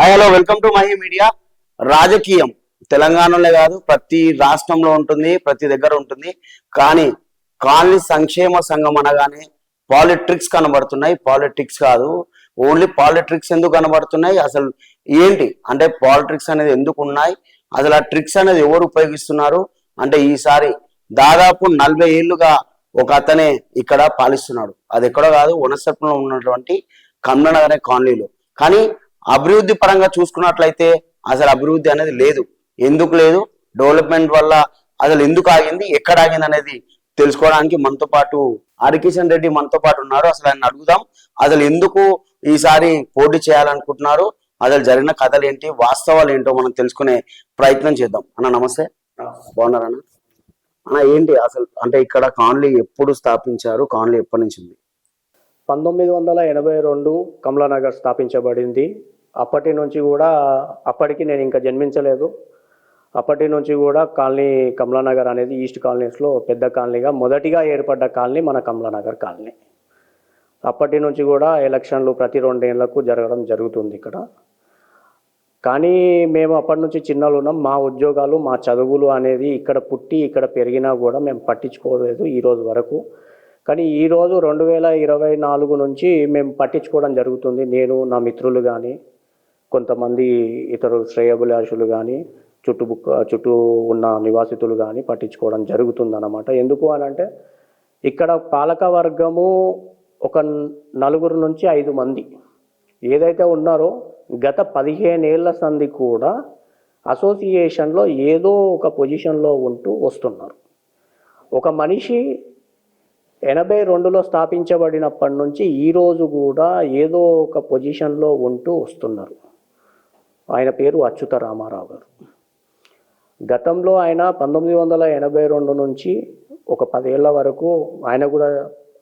Hello, welcome to Mahi media. రాజకీయం తెలంగాణలో కాదు, ప్రతి రాష్ట్రంలో ఉంటుంది, ప్రతి దగ్గర ఉంటుంది. కానీ కాలనీ సంక్షేమ సంఘం అనగానే పాలిటిక్స్ కనబడుతున్నాయి. పాలిటిక్స్ కాదు, ఓన్లీ పాలిటిక్స్ ఎందుకు కనబడుతున్నాయి? అసలు ఏంటి అంటే పాలిటిక్స్ అనేది ఎందుకు ఉన్నాయి? అసలు ఆ ట్రిక్స్ అనేది ఎవరు ఉపయోగిస్తున్నారు? అంటే ఈసారి దాదాపు 40 ఏళ్లుగా ఒక అతనే ఇక్కడ పాలిస్తున్నాడు. అది ఎక్కడో కాదు, వనసత్వంలో ఉన్నటువంటి కమలనగర్ అనే కాలనీలో. కానీ అభివృద్ధి పరంగా చూసుకున్నట్లయితే అసలు అభివృద్ధి అనేది లేదు. ఎందుకు లేదు? డెవలప్మెంట్ వల్ల అసలు ఎందుకు ఆగింది, ఎక్కడ ఆగింది అనేది తెలుసుకోవడానికి మనతో పాటు హరికిషన్ రెడ్డి మనతో పాటు ఉన్నారు. అసలు ఆయన అడుగుదాం, అసలు ఎందుకు ఈసారి పోటీ చేయాలనుకుంటున్నారు, అసలు జరిగిన కథలు ఏంటి, వాస్తవాలు ఏంటో మనం తెలుసుకునే ప్రయత్నం చేద్దాం. అన్న నమస్తే. బాగున్నారన్న? అన్న ఏంటి అసలు అంటే ఇక్కడ కాలనీ ఎప్పుడు స్థాపించారు? కాలనీ ఎప్పటి నుంచి ఉంది? 1982 కమలానగర్ స్థాపించబడింది. అప్పటి నుంచి కూడా, అప్పటికి నేను ఇంకా జన్మించలేదు, అప్పటి నుంచి కూడా కాలనీ కమలానగర్ అనేది ఈస్ట్ కాలనీస్లో పెద్ద కాలనీగా మొదటిగా ఏర్పడ్డ కాలనీ మన కమలానగర్ కాలనీ. అప్పటి నుంచి కూడా ఎలక్షన్లు ప్రతి 2 ఏళ్లకు జరగడం జరుగుతుంది ఇక్కడ. కానీ మేము అప్పటి నుంచి చిన్నలు ఉన్నాం. మా ఉద్యోగాలు, మా చదువులు అనేది ఇక్కడ పుట్టి ఇక్కడ పెరిగినా కూడా మేము పట్టించుకోలేదు ఈరోజు వరకు. కానీ ఈరోజు 2024 నుంచి మేము పట్టించుకోవడం జరుగుతుంది. నేను, నా మిత్రులు కానీ, కొంతమంది ఇతరులు శ్రేయోభిలాషులు కానీ, చుట్టూ ఉన్న నివాసితులు కానీ పట్టించుకోవడం జరుగుతుంది అన్నమాట. ఎందుకు అని అంటే ఇక్కడ పాలక వర్గము ఒక 4 నుంచి 5 మంది ఏదైతే ఉన్నారో గత 15 ఏళ్ల సంది కూడా అసోసియేషన్లో ఏదో ఒక పొజిషన్లో ఉంటూ వస్తున్నారు. ఒక మనిషి 82లో స్థాపించబడినప్పటి నుంచి ఈరోజు కూడా ఏదో ఒక పొజిషన్లో ఉంటూ వస్తున్నారు. ఆయన పేరు అచ్యుత రామారావు గారు. గతంలో ఆయన 1982 నుంచి ఒక 10 ఏళ్ల వరకు ఆయన కూడా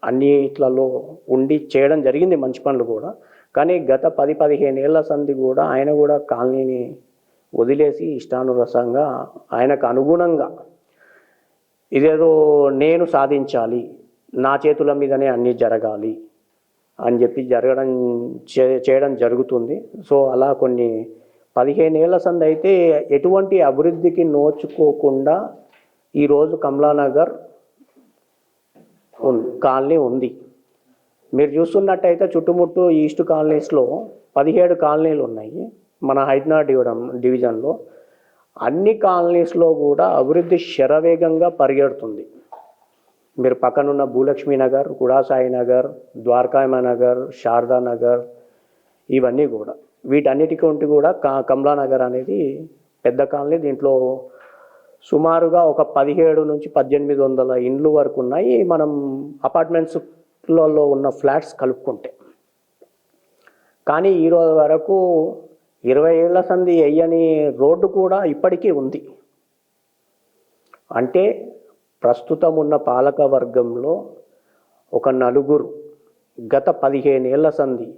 అన్నిట్లలో ఉండి చేయడం జరిగింది, మంచి పనులు కూడా. కానీ గత 10-15 ఏళ్ల సంది కూడా ఆయన కూడా కాలనీని వదిలేసి ఇష్టానురసంగా ఆయనకు అనుగుణంగా ఇదేదో నేను సాధించాలి, నా చేతుల మీదనే అన్నీ జరగాలి అని చెప్పి చేయడం జరుగుతుంది. సో అలా కొన్ని 15 ఏళ్ల సంది అయితే ఎటువంటి అభివృద్ధికి నోచుకోకుండా ఈరోజు కమలానగర్ కాలనీ ఉంది. మీరు చూస్తున్నట్టయితే చుట్టుముట్టు ఈస్ట్ కాలనీస్లో 17 కాలనీలు ఉన్నాయి మన హైదరాబాద్ డివిజన్లో. అన్ని కాలనీస్లో కూడా అభివృద్ధి శరవేగంగా పరిగెడుతుంది. మీరు పక్కనున్న భూలక్ష్మి నగర్, కుడాసాయి నగర్, ద్వారకామ నగర్, శారదా నగర్, ఇవన్నీ కూడా వీటన్నిటికంటే కూడా కమలానగర్ అనేది పెద్ద కాలనీ. దీంట్లో సుమారుగా ఒక 17 నుంచి 1800 ఇండ్లు వరకు ఉన్నాయి, మనం అపార్ట్మెంట్స్లలో ఉన్న ఫ్లాట్స్ కలుపుకుంటే. కానీ ఈరోజు వరకు 20 ఏళ్ల సంది వెయ్యని రోడ్డు కూడా ఇప్పటికీ ఉంది. అంటే ప్రస్తుతం ఉన్న పాలక వర్గంలో ఒక 4 గత 15 ఏళ్ల సంది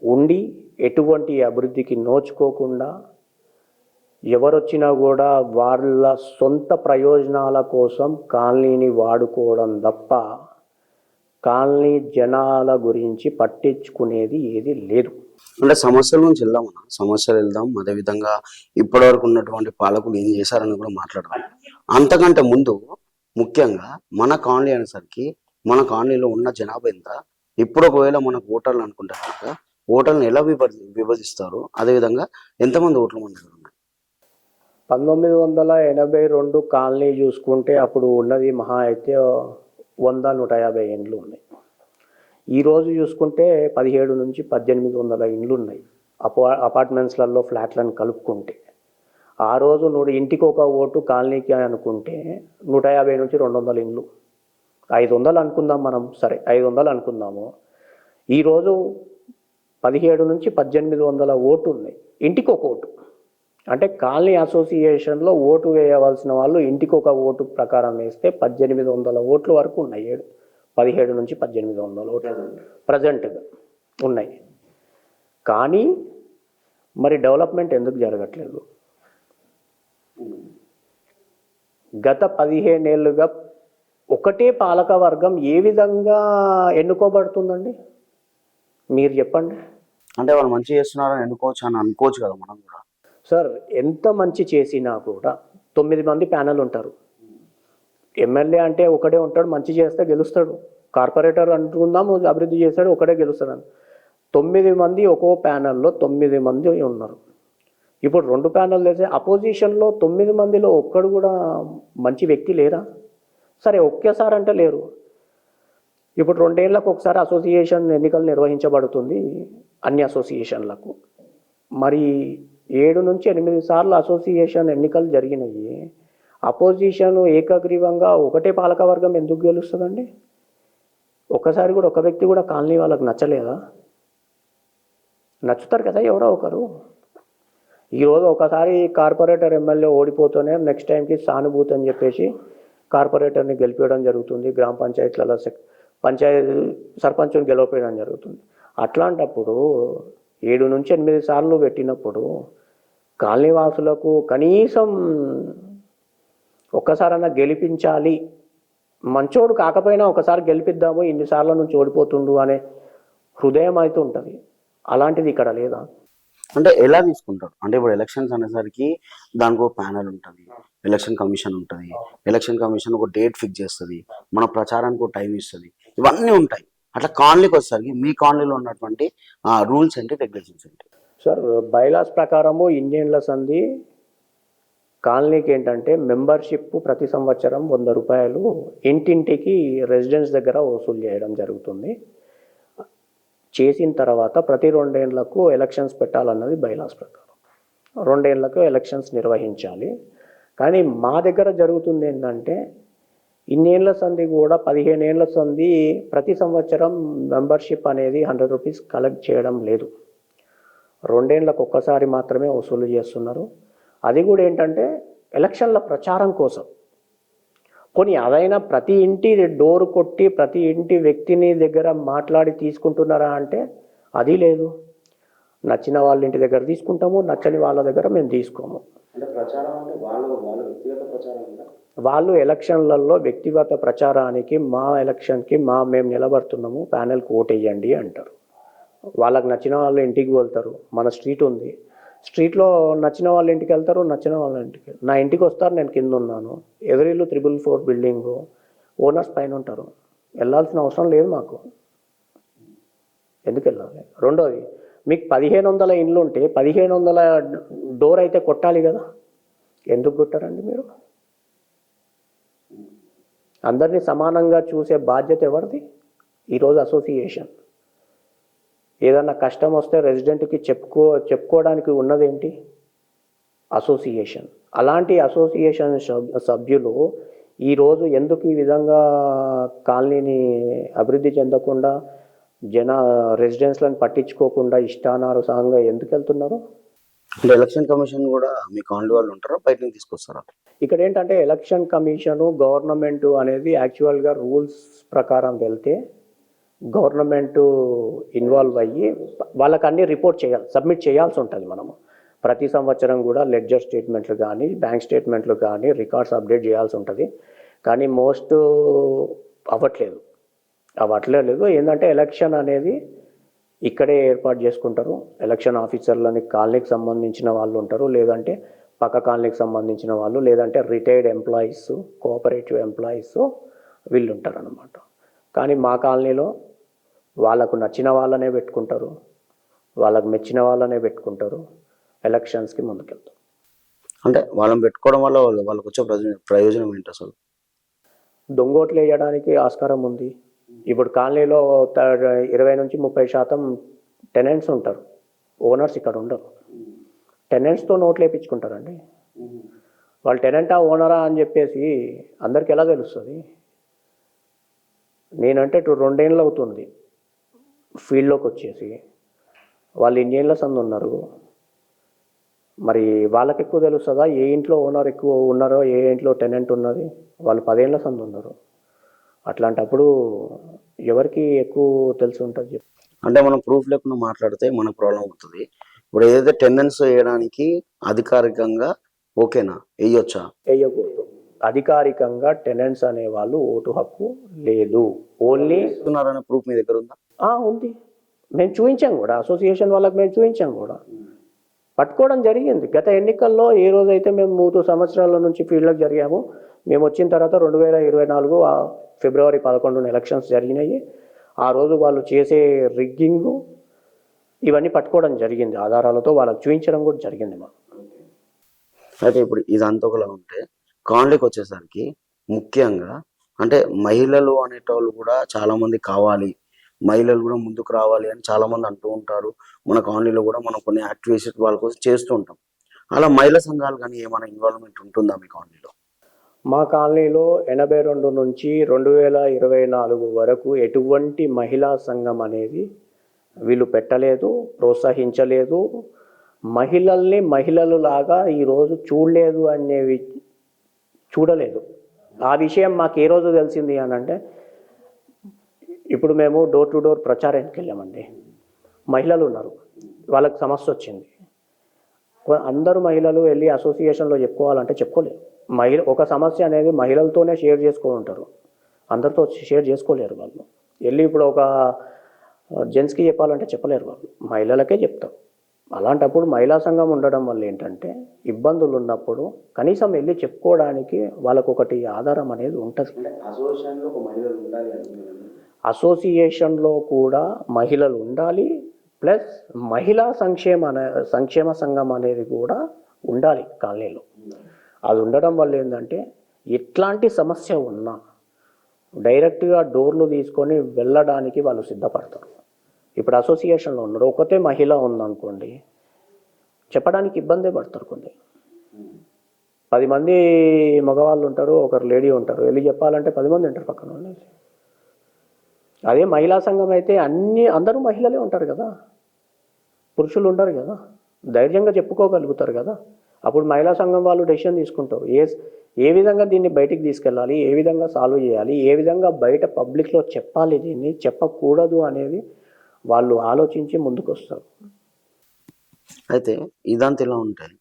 ఉండి ఎటువంటి అభివృద్ధికి నోచుకోకుండా ఎవరొచ్చినా కూడా వాళ్ళ సొంత ప్రయోజనాల కోసం కాలనీని వాడుకోవడం తప్ప కాలనీ జనాల గురించి పట్టించుకునేది ఏది లేదు. అంటే సమస్యల నుంచి వెళ్దాం. అదేవిధంగా ఇప్పటివరకు ఉన్నటువంటి పాలకులు ఏం చేశారని కూడా మాట్లాడదాం. అంతకంటే ముందు ముఖ్యంగా మన కాలనీ అనేసరికి మన కాలనీలో ఉన్న జనాభా ఎంత, ఇప్పుడు ఒకవేళ మనకు ఓటర్లు అనుకుంటే కనుక ఓటర్లను ఎలా విభజిస్తారు, అదేవిధంగా ఎంతమంది ఓట్ల మన దగ్గర ఉన్నాయి? 1982 కాలనీ చూసుకుంటే అప్పుడు ఉన్నది మహా అయితే 100-150 ఇండ్లు ఉన్నాయి. ఈరోజు చూసుకుంటే 17 నుంచి 1800 ఇండ్లు ఉన్నాయి అపార్ట్మెంట్స్లలో ఫ్లాట్లను కలుపుకుంటే. ఆ రోజు ఇంటికి ఒక ఓటు కాలనీకి అనుకుంటే 150 నుంచి 200 ఇండ్లు, 500 అనుకుందాం మనం, సరే 500 అనుకుందాము. ఈరోజు 17 నుంచి 1800 ఓటు ఉన్నాయి, ఇంటికి ఒక ఓటు. అంటే కాలనీ అసోసియేషన్లో ఓటు వేయవలసిన వాళ్ళు ఇంటికి ఒక ఓటు ప్రకారం వేస్తే 1800 ఓట్ల వరకు ఉన్నాయి. 17 నుంచి 1800 ఓట్లు ప్రజెంట్గా ఉన్నాయి. కానీ మరి డెవలప్మెంట్ ఎందుకు జరగట్లేదు? గత 15 ఏళ్ళుగా ఒకటే పాలక వర్గం ఏ విధంగా ఎన్నుకోబడుతుందండి? మీరు చెప్పండి. అంటే వాళ్ళు మంచి చేస్తున్నారని ఎన్నుకోవచ్చు అని అనుకోవచ్చు కదా మనం కూడా. సార్ ఎంత మంచి చేసినా కూడా 9 మంది ప్యానెల్ ఉంటారు. ఎమ్మెల్యే అంటే ఒకడే ఉంటాడు, మంచి చేస్తే గెలుస్తాడు. కార్పొరేటర్ అనుకుందాం అభివృద్ధి చేస్తాడు, ఒకడే గెలుస్తాడు. 9 మంది ఒక్కో ప్యానెల్లో 9 మంది ఉన్నారు. ఇప్పుడు 2 ప్యానెల్ వేస్తే అపోజిషన్లో 9 మందిలో ఒక్కడు కూడా మంచి వ్యక్తి లేరా? సరే ఒకేసారి అంటే లేరు. ఇప్పుడు 2 ఏళ్లకు ఒకసారి అసోసియేషన్ ఎన్నికలు నిర్వహించబడుతుంది అన్ని అసోసియేషన్లకు. మరి 7 నుంచి 8 సార్లు అసోసియేషన్ ఎన్నికలు జరిగినాయి. అపోజిషన్ ఏకగ్రీవంగా ఒకటే పాలకవర్గం ఎందుకు గెలుస్తుందండి? ఒక్కసారి కూడా ఒక వ్యక్తి కూడా కాలనీ వాళ్ళకి నచ్చలేదా? నచ్చుతారు కదా ఎవరో ఒకరు. ఈరోజు ఒకసారి కార్పొరేటర్ ఎమ్మెల్యే ఓడిపోతూనే నెక్స్ట్ టైంకి సానుభూతి అని చెప్పేసి కార్పొరేటర్ని గెలిపించడం జరుగుతుంది. గ్రామ పంచాయతీలలో పంచాయతీ సర్పంచ్ని గెలవడం జరుగుతుంది. అట్లాంటప్పుడు 7 నుంచి 8 సార్లు పెట్టినప్పుడు కాలనీవాసులకు కనీసం ఒక్కసారన్నా గెలిపించాలి, మంచోడు కాకపోయినా ఒకసారి గెలిపిద్దాము, ఇన్నిసార్ల నుంచి ఓడిపోతుండు అనే హృదయం అయితే ఉంటుంది. అలాంటిది ఇక్కడ లేదా? అంటే ఎలా తీసుకుంటారు? అంటే ఇప్పుడు ఎలక్షన్స్ అనేసరికి దానికి ఒక ప్యానెల్ ఉంటుంది, ఎలక్షన్ కమిషన్ ఉంటుంది. ఎలక్షన్ కమిషన్ ఒక డేట్ ఫిక్స్ చేస్తుంది, మన ప్రచారానికి ఒక టైం ఇస్తుంది, ఇవన్నీ ఉంటాయి. అట్లా కాలనీకి వచ్చేసరికి మీ కాలనీలో ఉన్నటువంటి రూల్స్ ఏంటి, రెగ్యులేషన్స్ ఏంటి? సార్ బైలాస్ ప్రకారము ఇండియన్ల సంధి కాలనీకి ఏంటంటే మెంబర్షిప్ ప్రతి సంవత్సరం 100 రూపాయలు ఇంటింటికి రెసిడెన్స్ దగ్గర వసూలు చేయడం జరుగుతుంది. చేసిన తర్వాత ప్రతి 2 ఏళ్లకు ఎలక్షన్స్ పెట్టాలన్నది బైలాస్ ప్రకారం. 2 ఏళ్లకు ఎలక్షన్స్ నిర్వహించాలి. కానీ మా దగ్గర జరుగుతుంది ఏంటంటే ఇన్నేళ్ల సంధి కూడా 15 ఏళ్ల సంధి ప్రతి సంవత్సరం మెంబర్షిప్ అనేది 100 రూపీస్ కలెక్ట్ చేయడం లేదు. 2 ఏళ్లకు ఒక్కసారి మాత్రమే వసూలు చేస్తున్నారు. అది కూడా ఏంటంటే ఎలక్షన్ల ప్రచారం కోసం. కొన్ని అదైనా ప్రతి ఇంటి డోర్ కొట్టి ప్రతి ఇంటి వ్యక్తిని దగ్గర మాట్లాడి తీసుకుంటున్నారా అంటే అది లేదు. నచ్చిన వాళ్ళ ఇంటి దగ్గర తీసుకుంటాము, నచ్చని వాళ్ళ దగ్గర మేము తీసుకోము. వాళ్ళు ఎలక్షన్లలో వ్యక్తిగత ప్రచారానికి మా ఎలక్షన్కి మేము నిలబడుతున్నాము, ప్యానెల్కి ఓటు వేయండి అంటారు. వాళ్ళకి నచ్చిన వాళ్ళ ఇంటికి వెళ్తారు. మన స్ట్రీట్ ఉంది, స్ట్రీట్లో నచ్చిన వాళ్ళ ఇంటికి వెళ్తారు, నచ్చిన వాళ్ళ ఇంటికి. నా ఇంటికి వస్తారు, నేను కింద ఉన్నాను. ఎదురిల్లు 444 బిల్డింగు, ఓనర్స్ పైన ఉంటారు. వెళ్ళాల్సిన అవసరం లేదు మాకు. ఎందుకు వెళ్ళాలి? రెండోది, మీకు 1500 ఇండ్లు ఉంటే 1500 డోర్ అయితే కొట్టాలి కదా, ఎందుకు కొట్టారండి మీరు? అందరినీ సమానంగా చూసే బాధ్యత ఎవరిది? ఈరోజు అసోసియేషన్ ఏదన్నా కష్టం వస్తే రెసిడెంట్కి చెప్పుకోవడానికి ఉన్నదేంటి? అసోసియేషన్. అలాంటి అసోసియేషన్ సభ్యులు ఈరోజు ఎందుకు ఈ విధంగా కాలనీని అభివృద్ధి చెందకుండా రెసిడెన్స్లను పట్టించుకోకుండా ఇష్టానుసారంగా ఎందుకు వెళ్తున్నారు? అంటే ఎలక్షన్ కమిషన్ కూడా మీ కాలనీ వాళ్ళు ఉంటారా, బయట నుంచి తీసుకొస్తారా? ఇక్కడ ఏంటంటే ఎలక్షన్ కమిషను గవర్నమెంట్ అనేది యాక్చువల్గా రూల్స్ ప్రకారం వెళ్తే గవర్నమెంట్ ఇన్వాల్వ్ అయ్యి వాళ్ళకి అన్ని రిపోర్ట్ చేయాలి, సబ్మిట్ చేయాల్సి ఉంటుంది. మనము ప్రతి సంవత్సరం కూడా లెడ్జర్ స్టేట్మెంట్లు కానీ బ్యాంక్ స్టేట్మెంట్లు కానీ రికార్డ్స్ అప్డేట్ చేయాల్సి ఉంటుంది. కానీ మోస్ట్ అవ్వట్లేదు. ఏంటంటే ఎలక్షన్ అనేది ఇక్కడే ఏర్పాటు చేసుకుంటారు. ఎలక్షన్ ఆఫీసర్లని కాలనీకి సంబంధించిన వాళ్ళు ఉంటారు, లేదంటే పక్క కాలనీకి సంబంధించిన వాళ్ళు, లేదంటే రిటైర్డ్ ఎంప్లాయీస్, కోఆపరేటివ్ ఎంప్లాయీస్ వీళ్ళు ఉంటారు అన్నమాట. కానీ మా కాలనీలో వాళ్ళకు నచ్చిన వాళ్ళనే పెట్టుకుంటారు, వాళ్ళకు మెచ్చిన వాళ్ళనే పెట్టుకుంటారు, ఎలక్షన్స్కి ముందుకెళ్తారు. అంటే వాళ్ళని పెట్టుకోవడం వల్ల వాళ్ళకు వచ్చే ప్రయోజనం ఏంటి అసలు? దొంగోట్లు వేయడానికి ఆస్కారం ఉంది. ఇప్పుడు కాలనీలో 20 నుంచి 30% టెనెంట్స్ ఉంటారు, ఓనర్స్ ఇక్కడ ఉండరు. టెనెంట్స్తో నోట్లు వేయించుకుంటారండి. వాళ్ళు టెనెంటా ఓనరా అని చెప్పేసి అందరికి ఎలా తెలుస్తుంది? నేనంటే 2 ఏళ్ళు అవుతుంది ఫీల్డ్లోకి వచ్చేసి. వాళ్ళు 2 ఏళ్ళ సంది ఉన్నారు, మరి వాళ్ళకి ఎక్కువ తెలుస్తుందా ఏ ఇంట్లో ఓనర్ ఎక్కువ ఉన్నారో, ఏ ఇంట్లో టెనెంట్ ఉన్నది? వాళ్ళు 10 ఏళ్ళ సంది ఉన్నారు. అట్లాంటప్పుడు ఎవరికి ఎక్కువ తెలిసి ఉంటుంది చెప్పు? అంటే మనం ప్రూఫ్ లేకుండా మాట్లాడితే మనకు ప్రాబ్లం అవుతుంది. ఇప్పుడు ఏదైతే టెండెన్స్ వేయడానికి అధికారికంగా ఓకేనా, వేయొచ్చా? వేయకూడదు. అధికారికంగా టెనెంట్స్ అనే వాళ్ళు ఓటు హక్కు లేదు. ఓన్లీ ప్రూఫ్ మీ దగ్గర ఉందా? ఉంది. మేము చూపించాం కూడా, అసోసియేషన్ వాళ్ళకి మేము చూపించాం కూడా, పట్టుకోవడం జరిగింది. గత ఎన్నికల్లో ఏ రోజైతే మేము 3 సంవత్సరాల నుంచి ఫీల్డ్లోకి జరిగాము, మేము వచ్చిన తర్వాత 2024 ఫిబ్రవరి 11 ఎలక్షన్స్ జరిగినాయి. ఆ రోజు వాళ్ళు చేసే రిగ్గింగ్ ఇవన్నీ పట్టుకోవడం జరిగింది, ఆధారాలతో వాళ్ళకి చూపించడం కూడా జరిగింది మాకు. అయితే ఇప్పుడు ఇదంతా ఒకలా ఉంటే కాలనీకి వచ్చేసరికి ముఖ్యంగా అంటే మహిళలు అనేటోళ్ళు కూడా చాలా మంది కావాలి, మహిళలు కూడా ముందుకు రావాలి అని చాలా మంది అంటూ ఉంటారు. మన కాలనీలో కూడా మనం కొన్ని యాక్టివిటీస్ వాళ్ళ కోసం చేస్తూ ఉంటాం. అలా మహిళా సంఘాలు కానీ ఏమైనా ఇన్వాల్వ్మెంట్ ఉంటుందా మీ కాలనీలో? మా కాలనీలో 82 నుంచి 2024 వరకు ఎటువంటి మహిళా సంఘం అనేది వీళ్ళు పెట్టలేదు, ప్రోత్సహించలేదు. మహిళల్ని మహిళలు లాగా ఈరోజు చూడలేదు అనేవి చూడలేదు. ఆ విషయం మాకు ఏ రోజు తెలిసింది అని అంటే, ఇప్పుడు మేము డోర్ టు డోర్ ప్రచారానికి వెళ్ళామండి. మహిళలు ఉన్నారు, వాళ్ళకి సమస్య వచ్చింది. అందరూ మహిళలు వెళ్ళి అసోసియేషన్లో చెప్పుకోవాలంటే చెప్పుకోలేరు. ఒక సమస్య అనేది మహిళలతోనే షేర్ చేసుకుంటారు, అందరితో షేర్ చేసుకోలేరు వాళ్ళు. వెళ్ళి ఇప్పుడు ఒక జెంట్స్కి చెప్పాలంటే చెప్పలేరు, వాళ్ళు మహిళలకే చెప్తారు. అలాంటప్పుడు మహిళా సంఘం ఉండడం వల్ల ఏంటంటే, ఇబ్బందులు ఉన్నప్పుడు కనీసం వెళ్ళి చెప్పుకోవడానికి వాళ్ళకు ఒకటి ఆధారం అనేది ఉంటుంది. అసోసియేషన్లో కూడా మహిళలు ఉండాలి, ప్లస్ మహిళా సంక్షేమ సంఘం అనేది కూడా ఉండాలి కాలనీలో. అది ఉండడం వల్ల ఏంటంటే, ఎట్లాంటి సమస్య ఉన్నా డైరెక్ట్గా డోర్లు తీసుకొని వెళ్ళడానికి వాళ్ళు సిద్ధపడతారు. ఇప్పుడు అసోసియేషన్లో ఉన్నారు, ఒకతే మహిళ ఉందనుకోండి, చెప్పడానికి ఇబ్బందే పడతారు. కొన్ని 10 మంది మగవాళ్ళు ఉంటారు, ఒకరు లేడీ ఉంటారు, వెళ్ళి చెప్పాలంటే 10 మంది ఉంటారు పక్కన ఉండేసి. అదే మహిళా సంఘం అయితే అందరూ మహిళలే ఉంటారు కదా, పురుషులు ఉండరు కదా, ధైర్యంగా చెప్పుకోగలుగుతారు కదా. అప్పుడు మహిళా సంఘం వాళ్ళు డెసిషన్ తీసుకుంటారు, ఏ విధంగా దీన్ని బయటికి తీసుకెళ్ళాలి, ఏ విధంగా సాల్వ్ చేయాలి, ఏ విధంగా బయట పబ్లిక్లో చెప్పాలి, దీన్ని చెప్పకూడదు అనేది వాళ్ళు ఆలోచించి ముందుకు వస్తారు. అయితే ఇదంతా ఇలా ఉంటాయి.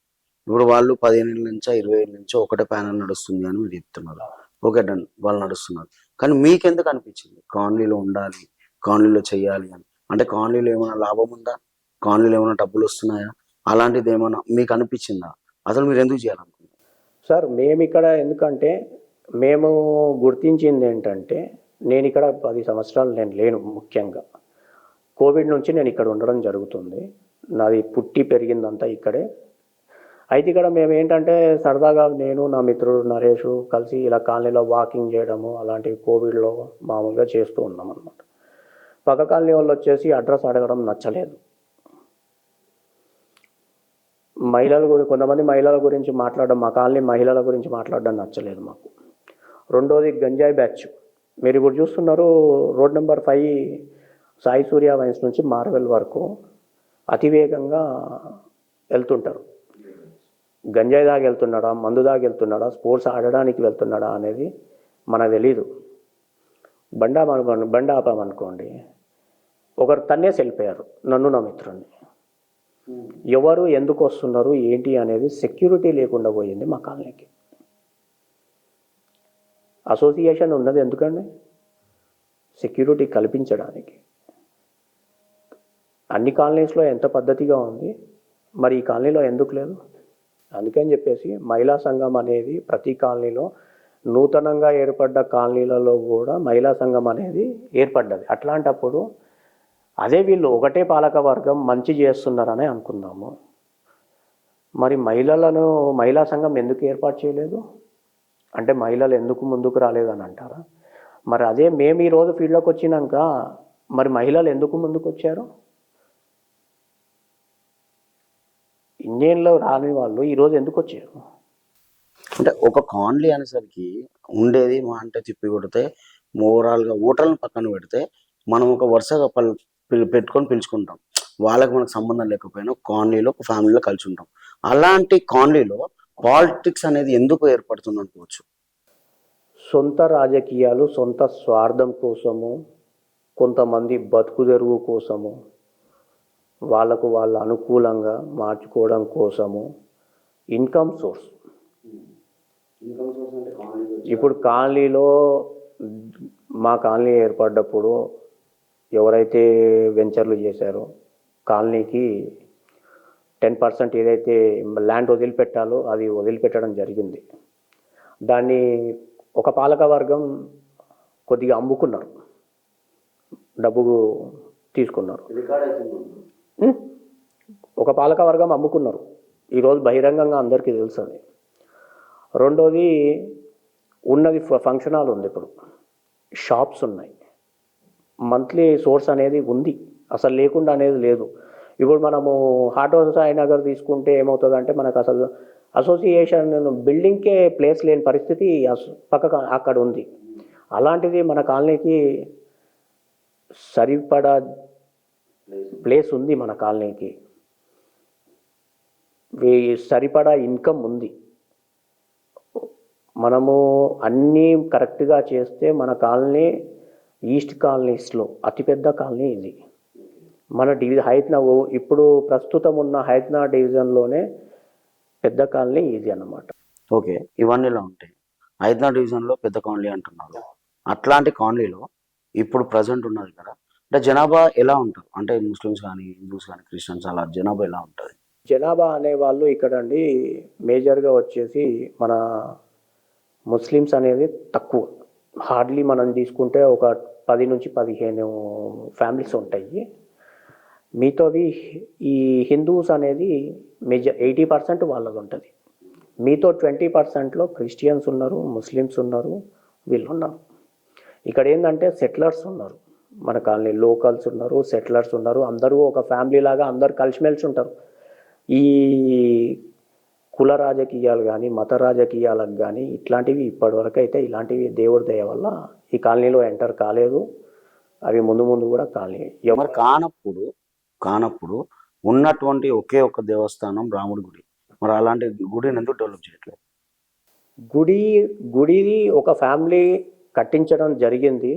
ఇప్పుడు వాళ్ళు 15 ఏళ్ళ నుంచో 20 ఏళ్ళ నుంచో ఒకటే ప్యానల్ నడుస్తుంది అని మీరు చెప్తున్నారు. ఓకే, డన్, వాళ్ళు నడుస్తున్నారు. కానీ మీకెందుకు అనిపించింది కాలనీలో ఉండాలి, కాలనీలో చెయ్యాలి అని? అంటే కాలనీలో ఏమైనా లాభం ఉందా, కాలనీలో ఏమైనా డబ్బులు వస్తున్నాయా, అలాంటిది ఏమైనా మీకు అనిపించిందా? అసలు మీరు ఎందుకు చేయాలనుకున్నారు? సార్, మేము ఇక్కడ ఎందుకంటే మేము గుర్తించింది ఏంటంటే, నేను ఇక్కడ 10 సంవత్సరాలు నేను లేను. ముఖ్యంగా కోవిడ్ నుంచి నేను ఇక్కడ ఉండడం జరుగుతుంది. నాది పుట్టి పెరిగిందంతా ఇక్కడే. అయితే ఇక్కడ మేము ఏంటంటే సరదాగా నేను నా మిత్రుడు నరేష్ కలిసి ఇలా కాలనీలో వాకింగ్ చేయడము అలాంటివి కోవిడ్లో మామూలుగా చేస్తూ ఉన్నాం అన్నమాట. పక్క కాలనీ వాళ్ళు వచ్చేసి అడ్రస్ అడగడం నచ్చలేదు. కొంతమంది మహిళల గురించి మాట్లాడడం, మా కాలనీ మహిళల గురించి మాట్లాడడం నచ్చలేదు మాకు. రెండోది గంజాయి బ్యాచ్. మీరు ఇప్పుడు చూస్తున్నారు, రోడ్ నెంబర్ 5 సాయి సూర్య వైన్స్ నుంచి మార్వెల్ వరకు అతివేగంగా వెళ్తుంటారు. గంజాయి దాగి వెళ్తున్నాడా, మందు దాగి వెళ్తున్నాడా, స్పోర్ట్స్ ఆడడానికి వెళ్తున్నాడా అనేది మనకు తెలీదు. బండి ఆపామనుకోండి, ఒకరు తన్నేసి వెళ్ళిపోయారు నన్ను, నా మిత్రుడిని. ఎవరు ఎందుకు వస్తున్నారు ఏంటి అనేది సెక్యూరిటీ లేకుండా పోయింది మా కాలనీకి. అసోసియేషన్ ఉన్నది ఎందుకండి? సెక్యూరిటీ కల్పించడానికి. అన్ని కాలనీస్లో ఎంత పద్ధతిగా ఉంది, మరి ఈ కాలనీలో ఎందుకు లేదు? అందుకని చెప్పేసి మహిళా సంఘం అనేది ప్రతి కాలనీలో, నూతనంగా ఏర్పడ్డ కాలనీలలో కూడా మహిళా సంఘం అనేది ఏర్పడ్డది. అట్లాంటప్పుడు అదే వీళ్ళు ఒకటే పాలక వర్గం మంచి చేస్తున్నారని అనుకుందాము. మరి మహిళా సంఘం ఎందుకు ఏర్పాటు చేయలేదు అంటే, మహిళలు ఎందుకు ముందుకు రాలేదని అంటారా? మరి అదే మేము ఈరోజు ఫీల్డ్లోకి వచ్చినాక మరి మహిళలు ఎందుకు ముందుకు వచ్చారు? ఇండియన్లో రాని వాళ్ళు ఈరోజు ఎందుకు వచ్చారు? అంటే ఒక కాలనీ అనేసరికి ఉండేది మా అంటే తిప్పి కొడితే ఓవరాల్గా ఓటర్లను పక్కన పెడితే మనం ఒక వరుసగా పెట్టుకొని పిలుచుకుంటాం. వాళ్ళకి మనకు సంబంధం లేకపోయినా కాలనీలో ఒక ఫ్యామిలీలో కలిసి ఉంటాం. అలాంటి కాలనీలో పాలిటిక్స్ అనేది ఎందుకు ఏర్పడుతుంది అనుకోవచ్చు? సొంత రాజకీయాలు, సొంత స్వార్థం కోసము, కొంతమంది బతుకు తెరువు కోసము, వాళ్ళకు వాళ్ళ అనుకూలంగా మార్చుకోవడం కోసము ఇన్కమ్ సోర్స్. ఇప్పుడు కాలనీలో మా కాలనీ ఏర్పడ్డప్పుడు ఎవరైతే వెంచర్లు చేశారో కాలనీకి 10% ఏదైతే ల్యాండ్ వదిలిపెట్టాలో అది వదిలిపెట్టడం జరిగింది. దాన్ని ఒక పాలక వర్గం కొద్దిగా అమ్ముకున్నారు, డబ్బు తీసుకున్నారు. ఉం? ఒక పాలక వర్గం అమ్ముకున్నారు. ఈరోజు బహిరంగంగా అందరికీ తెలుసు అది. రెండోది ఉన్నది ఫంక్షన్ హాల్ ఉంది, ఇప్పుడు షాప్స్ ఉన్నాయి, మంత్లీ సోర్స్ అనేది ఉంది, అసలు లేకుండా అనేది లేదు. ఇప్పుడు మనము హాట్ హౌస్ సాయినగర్ తీసుకుంటే ఏమవుతుందంటే మనకు అసలు అసోసియేషన్ బిల్డింగ్కే ప్లేస్ లేని పరిస్థితి పక్కన అక్కడ ఉంది. అలాంటిది మన కాలనీకి సరిపడా ప్లేస్ ఉంది, మన కాలనీకి సరిపడా ఇన్కమ్ ఉంది. మనము అన్నీ కరెక్ట్గా చేస్తే మన కాలనీ ఈస్ట్ కాలనీస్లో అతిపెద్ద కాలనీ ఇది. మన హైత్నగర్ ఇప్పుడు ప్రస్తుతం ఉన్న హైత్నగర్ డివిజన్లోనే పెద్ద కాలనీ ఇది అన్నమాట. ఓకే, ఇవన్నీలో ఉంటాయి. హైదరాబాద్ డివిజన్లో పెద్ద కాలనీ అంటున్నారు. అట్లాంటి కాలనీలో ఇప్పుడు ప్రజెంట్ ఉన్నది కదా, అంటే జనాభా ఎలా ఉంటారు? అంటే ముస్లిమ్స్ కానీ, హిందూస్ కానీ, క్రిస్టియన్స్, అలా జనాభా ఎలా ఉంటుంది? జనాభా అనేవాళ్ళు ఇక్కడ అండి మేజర్గా వచ్చేసి మన ముస్లిమ్స్ అనేది తక్కువ. హార్డ్లీ మనం తీసుకుంటే ఒక 10 నుంచి 15 ఫ్యామిలీస్ ఉంటాయి. మీతోవి ఈ హిందూస్ అనేది మేజర్ 80% వాళ్ళది ఉంటుంది. మీతో 20%లో క్రిస్టియన్స్ ఉన్నారు, ముస్లిమ్స్ ఉన్నారు, వీళ్ళు ఉన్నారు. ఇక్కడ ఏంటంటే సెటిలర్స్ ఉన్నారు, మన కాలనీ లోకల్స్ ఉన్నారు, సెటిలర్స్ ఉన్నారు. అందరూ ఒక ఫ్యామిలీ లాగా అందరు కలిసిమెలిసి ఉంటారు. ఈ కుల రాజకీయాలు కానీ మత రాజకీయాలకు కానీ ఇట్లాంటివి ఇప్పటివరకు అయితే ఇలాంటివి దేవుడి దయ వల్ల ఈ కాలనీలో ఎంటర్ కాలేదు. అవి ముందు ముందు కూడా కాలనీ మరి కానప్పుడు ఉన్నటువంటి ఒకే ఒక దేవస్థానం రాముడి గుడి, మరి అలాంటి గుడిని ఎందుకు డెవలప్ చేయట్లేదు? గుడిది ఒక ఫ్యామిలీ కట్టించడం జరిగింది.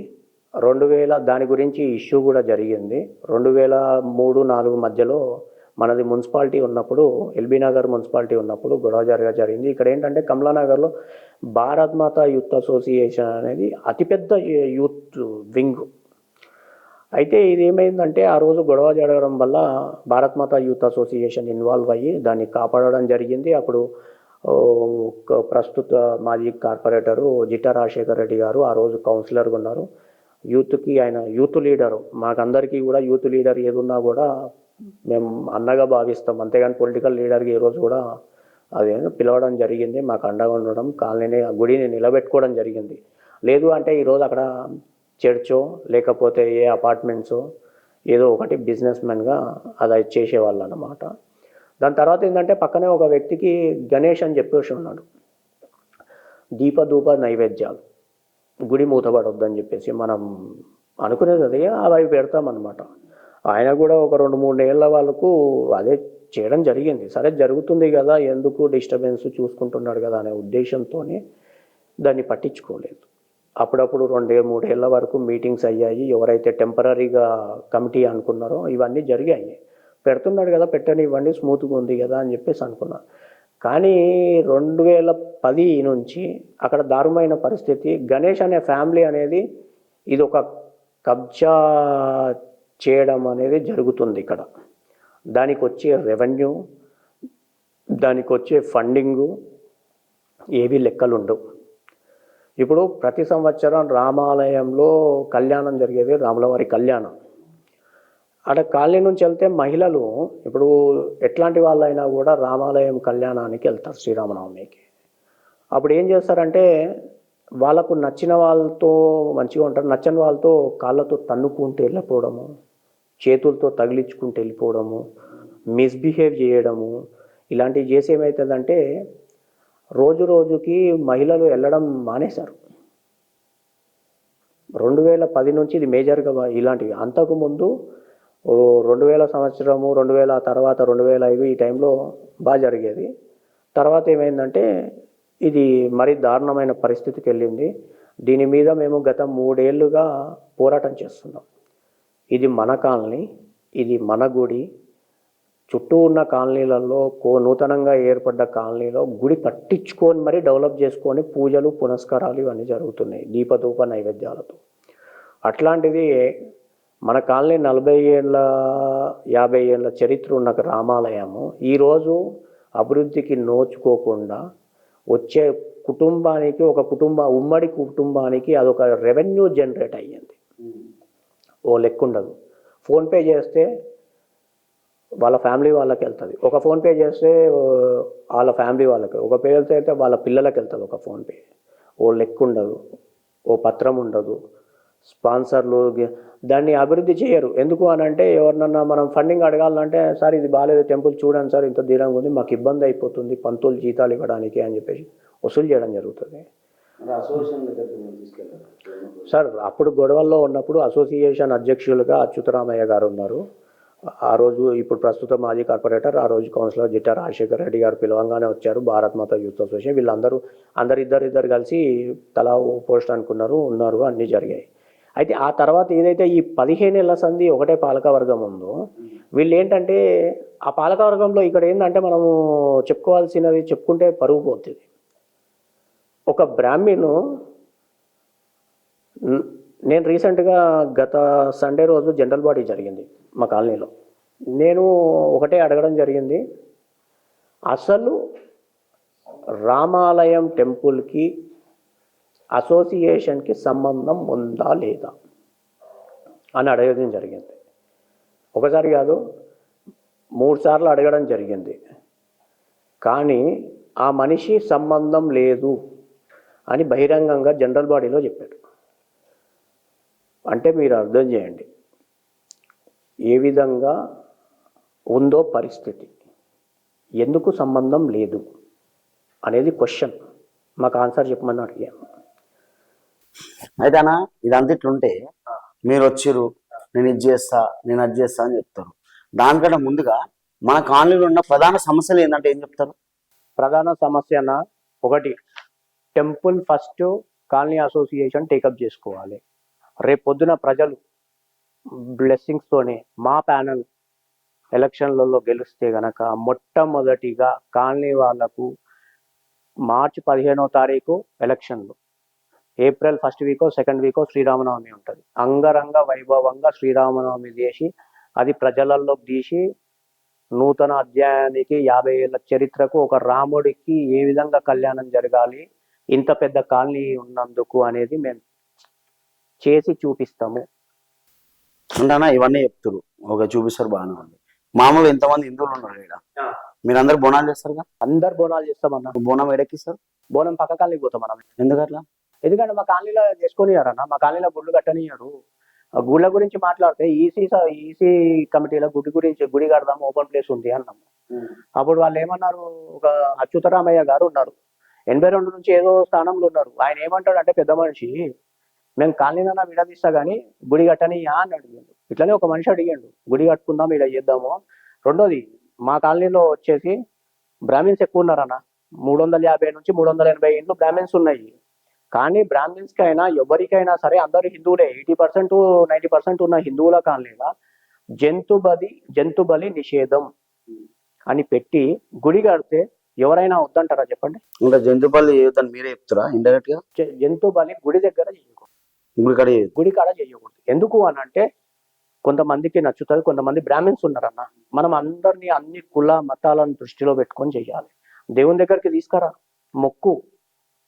2000 దాని గురించి ఇష్యూ కూడా జరిగింది. 2003-4 మధ్యలో మనది మున్సిపాలిటీ ఉన్నప్పుడు, ఎల్బీ నగర్ మున్సిపాలిటీ ఉన్నప్పుడు గొడవ జరిగింది. ఇక్కడ ఏంటంటే కమలానగర్లో భారత్ మాతా యూత్ అసోసియేషన్ అనేది అతిపెద్ద యూత్ వింగ్. అయితే ఇది ఏమైందంటే ఆ రోజు గొడవ జరగడం వల్ల భారత్ మాతా యూత్ అసోసియేషన్ ఇన్వాల్వ్ అయ్యి దాన్ని కాపాడడం జరిగింది. అప్పుడు ప్రస్తుత మాజీ కార్పొరేటరు జిట్టా రాజశేఖర్ రెడ్డి గారు ఆ రోజు కౌన్సిలర్గా ఉన్నారు. యూత్కి ఆయన యూత్ లీడరు, మాకందరికీ కూడా యూత్ లీడర్ ఏదున్నా కూడా మేము అన్నగా భావిస్తాం. అంతేగాని పొలిటికల్ లీడర్కి ఏ రోజు కూడా అది పిలవడం జరిగింది. మాకు అండగా ఉండడం, కాలనీని ఆ గుడిని నిలబెట్టుకోవడం జరిగింది. లేదు అంటే ఈరోజు అక్కడ చర్చో లేకపోతే ఏ అపార్ట్మెంట్సో ఏదో ఒకటి బిజినెస్ మ్యాన్గా అది చేసేవాళ్ళు అన్నమాట. దాని తర్వాత ఏంటంటే పక్కనే ఒక వ్యక్తికి గణేష్ అని చెప్పేసి ఉన్నాడు. దీపధూప నైవేద్యాలు గుడి మూతపడొద్దని చెప్పేసి మనం అనుకునేది అదే, అవి పెడతామన్నమాట. ఆయన కూడా ఒక 2-3 ఏళ్ళ వాళ్ళకు అదే చేయడం జరిగింది. సరే జరుగుతుంది కదా, ఎందుకు డిస్టర్బెన్స్, చూసుకుంటున్నాడు కదా అనే ఉద్దేశంతోనే దాన్ని పట్టించుకోలేదు. అప్పుడప్పుడు 2-3 ఏళ్ళ వరకు మీటింగ్స్ అయ్యాయి. ఎవరైతే టెంపరీగా కమిటీ అనుకున్నారో ఇవన్నీ జరిగాయి. పెడుతున్నాడు కదా, పెట్టనివ్వండి, స్మూత్గా ఉంది కదా అని చెప్పేసి అనుకున్నాను. కానీ 2010 నుంచి అక్కడ దారుణమైన పరిస్థితి. గణేష్ అనే ఫ్యామిలీ అనేది ఇది ఒక కబ్జా చేయడం అనేది జరుగుతుంది ఇక్కడ. దానికి వచ్చే రెవెన్యూ, దానికి వచ్చే ఫండింగు ఏవి లెక్కలు ఉండవు. ఇప్పుడు ప్రతి సంవత్సరం రామాలయంలో కళ్యాణం జరిగేది, రాములవారి కళ్యాణం. అక్కడ కాలనీ నుంచి వెళ్తే మహిళలు ఇప్పుడు ఎట్లాంటి వాళ్ళైనా కూడా రామాలయం కళ్యాణానికి వెళ్తారు శ్రీరామనవమికి. అప్పుడు ఏం చేస్తారంటే వాళ్ళకు నచ్చిన వాళ్ళతో మంచిగా ఉంటారు, నచ్చని వాళ్ళతో కాళ్ళతో తన్నుకుంటూ వెళ్ళిపోవడము, చేతులతో తగిలించుకుంటూ వెళ్ళిపోవడము, మిస్బిహేవ్ చేయడము, ఇలాంటివి చేసి ఏమవుతుందంటే రోజు రోజుకి మహిళలు వెళ్ళడం మానేశారు. 2010 నుంచి ఇది మేజర్గా ఇలాంటివి. అంతకుముందు 2000 సంవత్సరము, 2000 తర్వాత 2005 ఈ టైంలో బాగా జరిగేది. తర్వాత ఏమైందంటే ఇది మరీ దారుణమైన పరిస్థితికి వెళ్ళింది. దీని మీద మేము గత 3 ఏళ్ళుగా పోరాటం చేస్తున్నాం. ఇది మన కాలనీ, ఇది మన గుడి. చుట్టూ ఉన్న కాలనీలలో నూతనంగా ఏర్పడ్డ కాలనీలో గుడి కట్టించుకొని మరీ డెవలప్ చేసుకొని పూజలు పునస్కారాలు ఇవన్నీ జరుగుతున్నాయి దీపధూప నైవేద్యాలతో. అట్లాంటిది మన కాలనీ 40 ఏళ్ళ 50 ఏళ్ళ చరిత్ర ఉన్న రామాలయము ఈరోజు అభివృద్ధికి నోచుకోకుండా వచ్చే కుటుంబానికి ఉమ్మడి కుటుంబానికి అదొక రెవెన్యూ జనరేట్ అయ్యింది. ఓ లెక్క ఉండదు. ఫోన్పే చేస్తే వాళ్ళ ఫ్యామిలీ వాళ్ళకి వెళ్తుంది, ఒక ఫోన్పే చేస్తే వాళ్ళ ఫ్యామిలీ వాళ్ళకి, ఒక పే అయితే వాళ్ళ పిల్లలకి వెళ్తుంది ఒక ఫోన్పే. ఓ లెక్క ఉండదు, ఓ పత్రం ఉండదు, స్పాన్సర్లు దాన్ని అభివృద్ధి చేయరు. ఎందుకు అని అంటే ఎవరినన్నా మనం ఫండింగ్ అడగాలంటే సార్ ఇది బాగాలేదు టెంపుల్ చూడండి సార్ ఇంత దూరంగా ఉంది మాకు ఇబ్బంది అయిపోతుంది పంతులు జీతాలు ఇవ్వడానికి అని చెప్పేసి వసూలు చేయడం జరుగుతుంది. సార్ అప్పుడు గొడవల్లో ఉన్నప్పుడు అసోసియేషన్ అధ్యక్షులుగా అచ్యుతరామయ్య గారు ఉన్నారు. ఆ రోజు ఇప్పుడు ప్రస్తుత మాజీ కార్పొరేటర్, ఆ రోజు కౌన్సిలర్ జిట్టా రాజశేఖర రెడ్డి గారు పిలవంగానే వచ్చారు. భారత్ మాత యూత్ అసోసియేషన్ వీళ్ళందరూ ఇద్దరు కలిసి తలా పోస్ట్ అనుకున్నారు, ఉన్నారు, అన్నీ జరిగాయి. అయితే ఆ తర్వాత ఏదైతే ఈ 15 ఏళ్ల సంధి ఒకటే పాలకవర్గం ఉందో వీళ్ళు ఏంటంటే ఆ పాలకవర్గంలో ఇక్కడ ఏంటంటే మనము చెప్పుకోవాల్సినది చెప్పుకుంటే పరుగు పోతుంది. ఒక బ్రాహ్మణు నేను రీసెంట్గా గత సండే రోజు జనరల్ బాడీ జరిగింది మా కాలనీలో. నేను ఒకటే అడగడం జరిగింది, అసలు రామాలయం టెంపుల్కి అసోసియేషన్కి సంబంధం ఉందా లేదా అని అడగడం జరిగింది. ఒకసారి కాదు 3 సార్లు అడగడం జరిగింది. కానీ ఆ మనిషి సంబంధం లేదు అని బహిరంగంగా జనరల్ బాడీలో చెప్పాడు. అంటే మీరు అర్థం చేయండి ఏ విధంగా ఉందో పరిస్థితి. ఎందుకు సంబంధం లేదు అనేది క్వశ్చన్. మాకు ఆన్సర్ చెప్పమని అడిగాను. అయితే అన్న ఇదంతా ఇట్లుంటే మీరు వచ్చిర్రు నేను ఇది చేస్తా నేను అది చేస్తా అని చెప్తారు. దానికంటే ముందుగా మన కాలనీలో ఉన్న ప్రధాన సమస్యలు ఏంటంటే ఏం చెప్తారు? ప్రధాన సమస్య ఒకటి, temple first colony association take up చేసుకోవాలి. రేపు పొద్దున ప్రజలు బ్లెస్సింగ్స్తోనే మా ప్యానల్ ఎలక్షన్లలో గెలిస్తే గనక మొట్టమొదటిగా కాలనీ వాళ్లకు మార్చి 15వ తారీఖు ఎలక్షన్లు, April 1st Vicco 2nd Vicco Sri Rama Navami ఉంటుంది. అంగరంగ వైభవంగా శ్రీరామనవమి చేసి అది ప్రజలలో తీసి నూతన అధ్యాయానికి 50 ఏళ్ల చరిత్రకు ఒక రాముడికి ఏ విధంగా కళ్యాణం జరగాలి ఇంత పెద్ద కాలనీ ఉన్నందుకు అనేది మేము చేసి చూపిస్తాము. అంటానా ఇవన్నీ చెప్తారు, ఒక చూపిస్తారు బాగానే ఉంది. మామూలుగా ఎంతమంది హిందువులు ఉన్నారు ఇక్కడ? మీరందరూ బోనాలు చేస్తారుగా? అందరు బోనాలు చేస్తామన్నా. బోనం ఎడెక్కిస్తారు? బోనం పక్క కాలనీకి పోతాం మనం. ఎందుకట్లా? ఎందుకంటే మా కాలనీలో చేసుకొనియారన్న, మా కాలనీలో గుళ్ళు కట్టనియారు. గుళ్ళ గురించి మాట్లాడితే ఈసీ కమిటీలో గుడి కడదాం ఓపెన్ ప్లేస్ ఉంది అన్నాము. అప్పుడు వాళ్ళు ఏమన్నారు, ఒక అచ్యుతరామయ్య గారు ఉన్నారు 82 నుంచి ఏదో స్థానంలో ఉన్నారు. ఆయన ఏమంటాడు అంటే పెద్ద మనిషి మేము కాలనీనన్నా విడదీస్తా కానీ గుడి కట్టనియా అని అడిగాడు. ఇట్లనే ఒక మనిషి అడిగాడు గుడి కట్టుకుందాం ఇక్కడ చేద్దాము. రెండోది మా కాలనీలో వచ్చేసి బ్రాహ్మిన్స్ ఎక్కువ ఉన్నారన్న. 350 నుంచి 380 ఇండ్లు బ్రాహ్మిన్స్ ఉన్నాయి. కానీ బ్రాహ్మిన్స్కి అయినా ఎవరికైనా సరే అందరు హిందువులే. 80% 90% ఉన్న హిందువుల కాలనీలో జంతు బలి నిషేధం అని పెట్టి గుడి కడితే ఎవరైనా వద్దంటారా చెప్పండి? ఇంకా జంతు బలి చేయొద్దని మీరే చెప్తారా ఇండైరెక్ట్ గా? జంతు బలి గుడి దగ్గర చేయకూడదు, గుడి కాడ చేయకూడదు. ఎందుకు అని అంటే కొంతమందికి నచ్చుతుంది, కొంతమంది బ్రాహ్మిన్స్ ఉన్నారన్న. మనం అందరినీ అన్ని కుల మతాలను దృష్టిలో పెట్టుకొని చెయ్యాలి. దేవుని దగ్గరికి తీసుకురా, మొక్కు,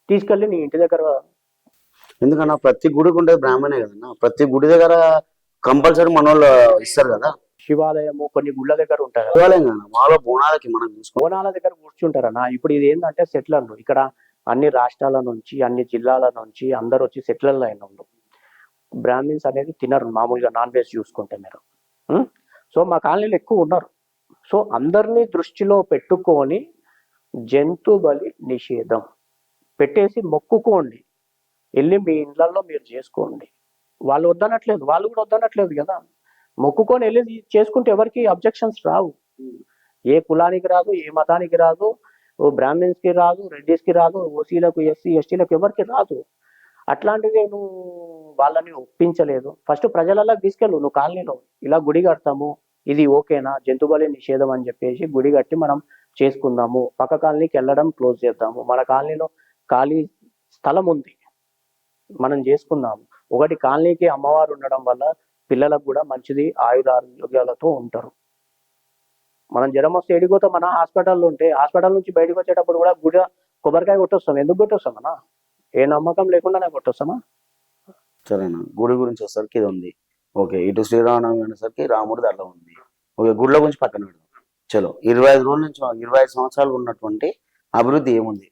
తీసుకెళ్ళి నీ ఇంటి దగ్గర. ఎందుకన్నా ప్రతి గుడికి ఉండేది బ్రాహ్మణే కదన్నా. ప్రతి గుడి దగ్గర కంపల్సరీ మన వాళ్ళు ఇస్తారు కదా. శివాలయము కొన్ని గుళ్ళ దగ్గర ఉంటారు, శివాలయం కదా మాలో బోనాలకి మనం బోనాల దగ్గర కూర్చుంటారన్న. ఇప్పుడు ఇది ఏంటంటే సెటిలర్లు ఇక్కడ అన్ని రాష్ట్రాల నుంచి అన్ని జిల్లాల నుంచి అందరు వచ్చి సెటిలర్లు అయిన వాళ్ళు. బ్రాహ్మిన్స్ అనేది తినరు మామూలుగా నాన్ వెజ్ చూసుకుంటే మీరు. సో మా కాలనీలో ఎక్కువ ఉన్నారు. సో అందరినీ దృష్టిలో పెట్టుకొని జంతు బలి నిషేధం పెట్టేసి మొక్కుకోండి, వెళ్ళి మీ ఇళ్లలో మీరు చేసుకోండి. వాళ్ళు వద్దనట్లేదు, వాళ్ళు కూడా వద్దనట్లేదు కదా. మొక్కుకొని వెళ్ళి చేసుకుంటే ఎవరికి అబ్జెక్షన్స్ రావు. ఏ కులానికి రాదు, ఏ మతానికి రాదు, బ్రాహ్మిన్స్కి రాదు, రెడ్డిస్కి రాదు, ఓసీలకు ఎస్సీ ఎస్టీలకు ఎవరికి రాదు. అట్లాంటిది నువ్వు వాళ్ళని ఒప్పించలేదు. ఫస్ట్ ప్రజలలో తీసుకెళ్ళు, నువ్వు కాలనీలో ఇలా గుడి కడతాము ఇది ఓకేనా, జంతు బలి నిషేధం అని చెప్పేసి గుడి కట్టి మనం చేసుకుందాము, పక్క కాలనీకి వెళ్ళడం క్లోజ్ చేద్దాము, మన కాలనీలో ఖాళీ స్థలం ఉంది మనం చేసుకుందాము. ఒకటి కాలనీకి అమ్మవారు ఉండడం వల్ల పిల్లలకు కూడా మంచిది, ఆయుధ ఆరోగ్యాలతో ఉంటారు. మనం జ్వరం వస్తే ఎడిపోతాం మన హాస్పిటల్లో ఉంటే, హాస్పిటల్ నుంచి బయటకు వచ్చేటప్పుడు కూడా కొబ్బరికాయ కొట్టొస్తాం. ఎందుకు కొట్టొస్తాం అన్న? ఏ నమ్మకం లేకుండానే కొట్టొస్తామా? సరేనా, గుడి గురించి వచ్చేసరికి ఇది ఉంది. ఓకే, ఇటు శ్రీరామనవమి అనేసరికి రాముడిది అలా ఉంది. ఓకే, గుళ్ళ గురించి పక్కన పెడదాం. చలో, 25 రోజుల నుంచి 25 సంవత్సరాలు ఉన్నటువంటి అభివృద్ధి ఏముంది?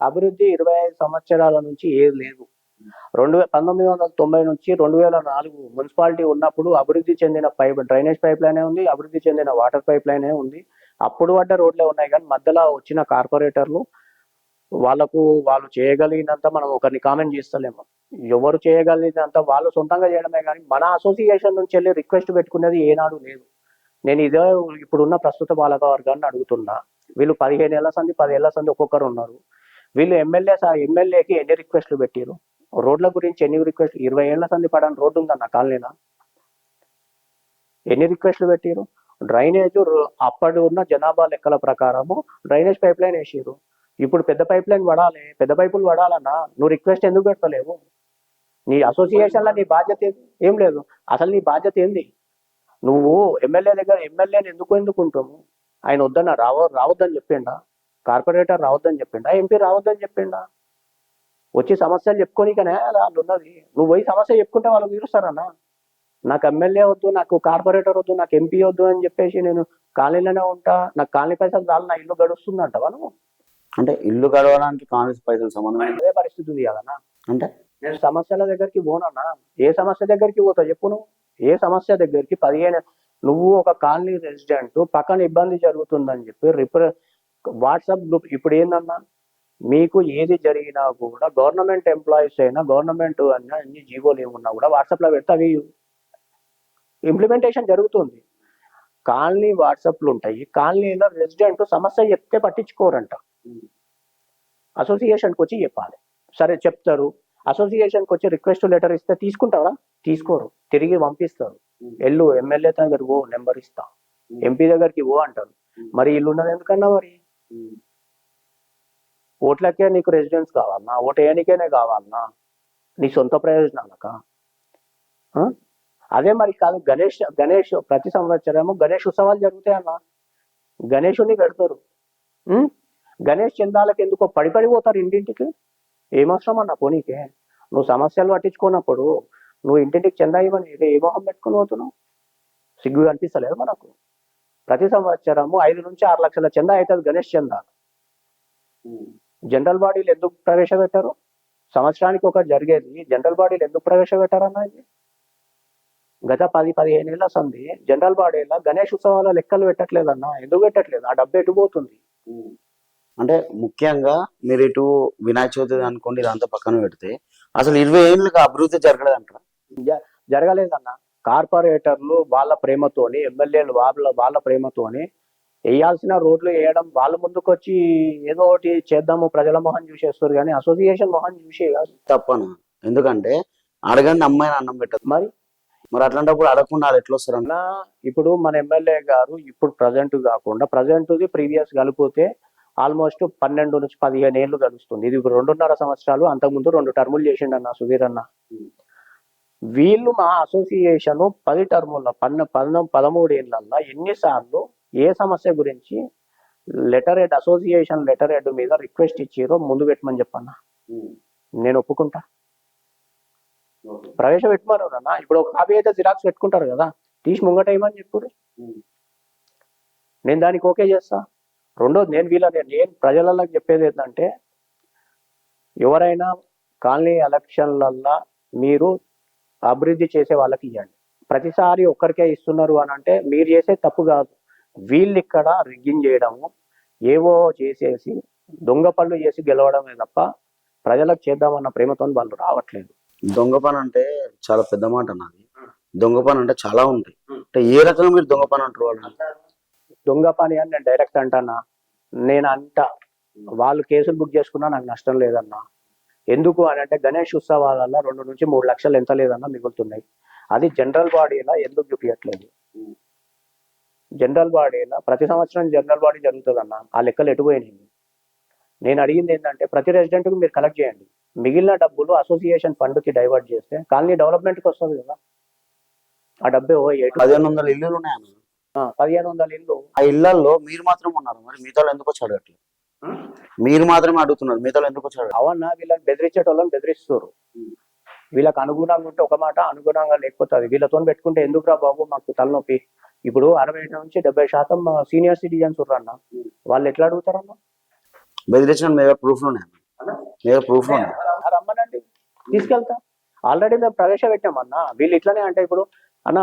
అభివృద్ధి 25 సంవత్సరాల నుంచి ఏది లేదు. 1990 నుంచి 2004 మున్సిపాలిటీ ఉన్నప్పుడు అభివృద్ధి చెందిన డ్రైనేజ్ పైప్ లైనే ఉంది, అభివృద్ధి చెందిన వాటర్ పైప్ లైనే ఉంది. అప్పుడు పడ్డ రోడ్లే ఉన్నాయి, కానీ మధ్యలో వచ్చిన కార్పొరేటర్లు వాళ్ళు చేయగలిగినంత మనం ఒకరిని కామెంట్ చేస్తలేము. ఎవరు చేయగలిగినంత వాళ్ళు సొంతంగా చేయడమే, కానీ మన అసోసియేషన్ నుంచి వెళ్ళి రిక్వెస్ట్ పెట్టుకునేది ఏనాడు లేదు. నేను ఇదే ఇప్పుడున్న ప్రస్తుత పాలక వర్గాన్ని అడుగుతున్నా. వీళ్ళు 15 ఏళ్ల సంది 10 ఏళ్ల సంది ఒక్కొక్కరు ఉన్నారు. వీళ్ళు ఎమ్మెల్యేకి ఎన్ని రిక్వెస్ట్లు పెట్టారు? రోడ్ల గురించి ఎన్ని రిక్వెస్ట్లు? 20 ఏళ్ల సంది పడని రోడ్డు ఉందన్న కాలనీలో ఎన్ని రిక్వెస్ట్లు పెట్టారు? డ్రైనేజ్ అప్పటి ఉన్న జనాభా లెక్కల ప్రకారము డ్రైనేజ్ పైప్ లైన్ వేసారు. ఇప్పుడు పెద్ద పైప్ లైన్ పడాలి, పెద్ద పైపులు పడాలన్నా నువ్వు రిక్వెస్ట్ ఎందుకు పెడతలేవు? నీ అసోసియేషన్లో నీ బాధ్యత ఏం లేదు. అసలు నీ బాధ్యత ఏంది? నువ్వు ఎమ్మెల్యేని ఎందుకుంటాము? ఆయన వద్దన్న రావద్దని చెప్పిండా? కార్పొరేటర్ రావద్దని చెప్పిండా? ఎంపీ రావద్దని చెప్పిండా? వచ్చి సమస్యలు చెప్పుకోనికనే వాళ్ళు ఉన్నది. నువ్వు పోయి సమస్య చెప్పుకుంటే వాళ్ళు తీరుస్తారన్నా. నాకు ఎమ్మెల్యే వద్దు, నాకు కార్పొరేటర్ వద్దు, నాకు ఎంపీ వద్దు అని చెప్పేసి నేను కాలనీలోనే ఉంటా, నాకు కాలనీ పైసలు చాలు, నా ఇల్లు గడుస్తుంది అంటావా నువ్వు? అంటే ఇల్లు గడవడానికి కాంగ్రెస్ పైసలు సంబంధం అదే పరిస్థితి ఉంది కదన్నా. అంటే నేను సమస్యల దగ్గరికి పోనన్నా. ఏ సమస్య దగ్గరికి పోతావు చెప్పు నువ్వు? ఏ సమస్య దగ్గరికి 15 నువ్వు ఒక కాలనీ రెసిడెంట్ పక్కన ఇబ్బంది జరుగుతుందని చెప్పి వాట్సాప్ గ్రూప్ ఇప్పుడు ఏందన్నా, మీకు ఏది జరిగినా కూడా గవర్నమెంట్ ఎంప్లాయీస్ అయినా గవర్నమెంట్ అన్ని జీవోలు ఏమున్నా కూడా వాట్సాప్లో పెడితే అవి ఇంప్లిమెంటేషన్ జరుగుతుంది. కాలనీ వాట్సాప్లు ఉంటాయి. కాలనీలో రెసిడెంట్ సమస్య చెప్తే పట్టించుకోరంట. అసోసియేషన్కి వచ్చి చెప్పాలి. సరే చెప్తారు, అసోసియేషన్కి వచ్చి రిక్వెస్ట్ లెటర్ ఇస్తే తీసుకుంటారా? తీసుకోరు, తిరిగి పంపిస్తారు. ఎమ్మెల్యే దగ్గరికి ఓ నెంబర్ ఇస్తా, ఎంపీ దగ్గరికి ఓ అంటారు. మరి ఇల్లు ఉన్నది ఎందుకన్నా? మరి ఓట్లకే నీకు రెసిడెన్స్ కావాలన్నా? ఓటు వేయనికేనే కావాలన్నా? నీ సొంత ప్రయోజనాలకా? అదే మరి కాదు. గణేష్ ప్రతి సంవత్సరము గణేష్ ఉత్సవాలు జరుగుతాయన్నా. గణేషుని పెడతారు. గణేష్ చందాలకు ఎందుకో పడిపోతారు ఇంటింటికి. ఏమవసరం అన్న పోనీకే? నువ్వు సమస్యలు పట్టించుకున్నప్పుడు నువ్వు ఇంటింటికి చందా ఇవ్వని ఏ మొహం పెట్టుకుని పోతున్నావు? సిగ్గు అనిపిస్తలేదు మనకు? ప్రతి సంవత్సరము 5 నుంచి 6 లక్షల చందా అవుతుంది గణేష్ చందా. జనరల్ బాడీలు ఎందుకు ప్రవేశపెట్టారు? సంవత్సరానికి ఒక జరిగేది జనరల్ బాడీలు ఎందుకు ప్రవేశపెట్టారన్నా? ఇది గత 10-15 ఏళ్ల సంది జనరల్ బాడీలో గణేష్ ఉత్సవాల లెక్కలు పెట్టట్లేదన్నా. ఎందుకు పెట్టట్లేదు? ఆ డబ్బు ఎటుపోతుంది? అంటే ముఖ్యంగా మీరు ఇటు వినాయక చవితి అనుకోండి, ఇదంతా పక్కన పెడితే అసలు 20 ఏళ్ళకి అభివృద్ధి జరగలేదంటారా? జరగలేదన్న. కార్పొరేటర్లు వాళ్ళ ప్రేమతోని, ఎమ్మెల్యేలు వాళ్ళ ప్రేమతోని వేయాల్సిన రోడ్లు వేయడం, వాళ్ళ ముందుకు వచ్చి ఏదో ఒకటి చేద్దాము ప్రజల మొహం చూసేస్తారు, కానీ అసోసియేషన్ మొహం చూసే కాదు. తప్పను. ఎందుకంటే అడగండి అమ్మాయిని అన్నం పెట్టదు. మరి అట్లాంటప్పుడు అడగకుండా వాళ్ళు ఎట్లా వస్తారన్నా? ఇప్పుడు మన ఎమ్మెల్యే గారు ఇప్పుడు ప్రజెంట్ కాకుండా ప్రెసెంట్ది ప్రీవియస్ కలిపితే ఆల్మోస్ట్ 12 నుంచి 15 ఏళ్ళు గడుస్తుంది. ఇది 2.5 సంవత్సరాలు. అంతకుముందు 2 టర్ములు చేసిండన్న సుధీర్ అన్న. వీళ్ళు మా అసోసియేషన్ 10 టర్ముల 13 ఏళ్ళల్లో ఎన్నిసార్లు ఏ సమస్య గురించి అసోసియేషన్ లెటర్ హెడ్ మీద రిక్వెస్ట్ ఇచ్చారో ముందు పెట్టమని చెప్పన్నా. నేను ఒప్పుకుంటా. ప్రవేశపెట్టమన్నారు అన్న. ఇప్పుడు ఒక కాపీ అయితే జిరాక్స్ పెట్టుకుంటారు కదా, తీసి ముంగటేయమని చెప్పుడు. నేను దానికి ఓకే చేస్తా. రెండోది నేను ప్రజలలో చెప్పేది ఏంటంటే, ఎవరైనా కాలనీ ఎలక్షన్లల్లో మీరు అభివృద్ధి చేసే వాళ్ళకి ఇవ్వండి. ప్రతిసారి ఒక్కరికే ఇస్తున్నారు అని అంటే మీరు చేసే తప్పు కాదు. వీళ్ళు ఇక్కడ రిగ్గింగ్ చేయడము, ఏవో చేసేసి దొంగ పనులు చేసి గెలవడమే తప్ప ప్రజలకు చేద్దామన్న ప్రేమతో వాళ్ళు రావట్లేదు. దొంగ పని అంటే చాలా పెద్ద మాట అన్నది. దొంగ పని అంటే చాలా ఉంటాయి. అంటే ఏ రకంగా మీరు దొంగ పని అంటారు? వాళ్ళు దొంగ పని అని నేను డైరెక్ట్ అంటానా? నేను వాళ్ళు కేసులు బుక్ చేసుకున్నా నాకు నష్టం లేదన్నా. ఎందుకు అని అంటే గణేష్ ఉత్సవాలలో 2 నుంచి 3 లక్షలు ఎంత లేదన్నా మిగులుతున్నాయి. అది జనరల్ బాడీలో ఎందుకు చూపించట్లేదు? జనరల్ బాడీలో ప్రతి సంవత్సరం జనరల్ బాడీ జరుగుతుందన్న. ఆ లెక్కలు ఎటుపోయినాయి? నేను అడిగింది ఏంటంటే, ప్రతి రెసిడెంట్కి మీరు కలెక్ట్ చేయండి. మిగిలిన డబ్బులు అసోసియేషన్ ఫండ్కి డైవర్ట్ చేస్తే కాలనీ డెవలప్మెంట్కి వస్తుంది కదా. ఆ డబ్బే 1500 ఇల్లులు ఉన్నాయన్న. 1500 ఇల్లు. ఆ ఇళ్లలో మీరు మాత్రం ఉన్నారు, మరి మిగతా వాళ్ళు ఎందుకు వచ్చి అడగట్లేదు? మీరు మాత్రమే అడుగుతున్నారు, మిగతా వాళ్ళు ఎందుకు వచ్చి అడగట్లేదు? అవన్నా వీళ్ళని బెదిరించేటోళ్ళని బెదిరిస్తారు. వీళ్ళకి అనుగుణంగా ఉంటే ఒక మాట, అనుగుణంగా లేకపోతే అది. వీళ్ళతో పెట్టుకుంటే ఎందుకురా బాబు మాకు తలనొప్పి. ఇప్పుడు 60 నుంచి 70% సీనియర్ సిటిజన్స్ ఉర్రన్న, వాళ్ళు ఎట్లా అడుగుతారన్న? బెదిరించిన మీద ప్రూఫ్లు ఉన్నాయి, మీద ప్రూఫ్లు ఉన్నాయి. రమ్మనండి, తీసుకెళ్తా. ఆల్రెడీ మేము ప్రవేశపెట్టామన్నా. వీళ్ళు ఇట్లనే అంటే ఇప్పుడు అన్న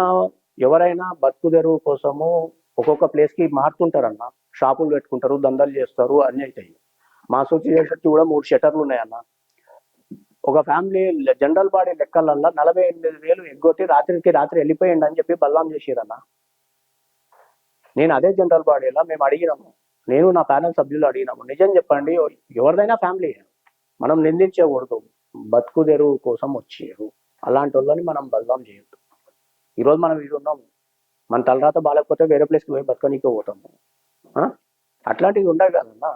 ఎవరైనా బతుకు తెరువు కోసము ఒక్కొక్క ప్లేస్ కి మారుతుంటారన్న, షాపులు పెట్టుకుంటారు, దందాలు చేస్తారు, అన్ని అవుతాయి. మా అసోసియేషన్ కి కూడా 3 షట్టర్లు ఉన్నాయన్న. ఒక ఫ్యామిలీ జనరల్ బాడీ లెక్కలల్లా 48,000 ఎగ్గొట్టి రాత్రికి రాత్రి వెళ్ళిపోయింది అని చెప్పి బల్లాం చేసిరన్న. నేను అదే జనరల్ బాడీలో మేము అడిగినాము, నేను నా ప్యానల్ సభ్యులు అడిగినాము, నిజం చెప్పండి, ఎవరిదైనా ఫ్యామిలీ మనం నిందించకూడదు. బతుకు తెరువు కోసం వచ్చారు, అలాంటి వాళ్ళని మనం బల్లాం చేయొద్దు. ఈరోజు మనం ఇది ఉన్నాము, మన తలరాత బాగాలేకపోతే వేరే ప్లేస్కి పోయి బతకనీకి పోతాము. అట్లాంటిది ఉండదు కదన్నా.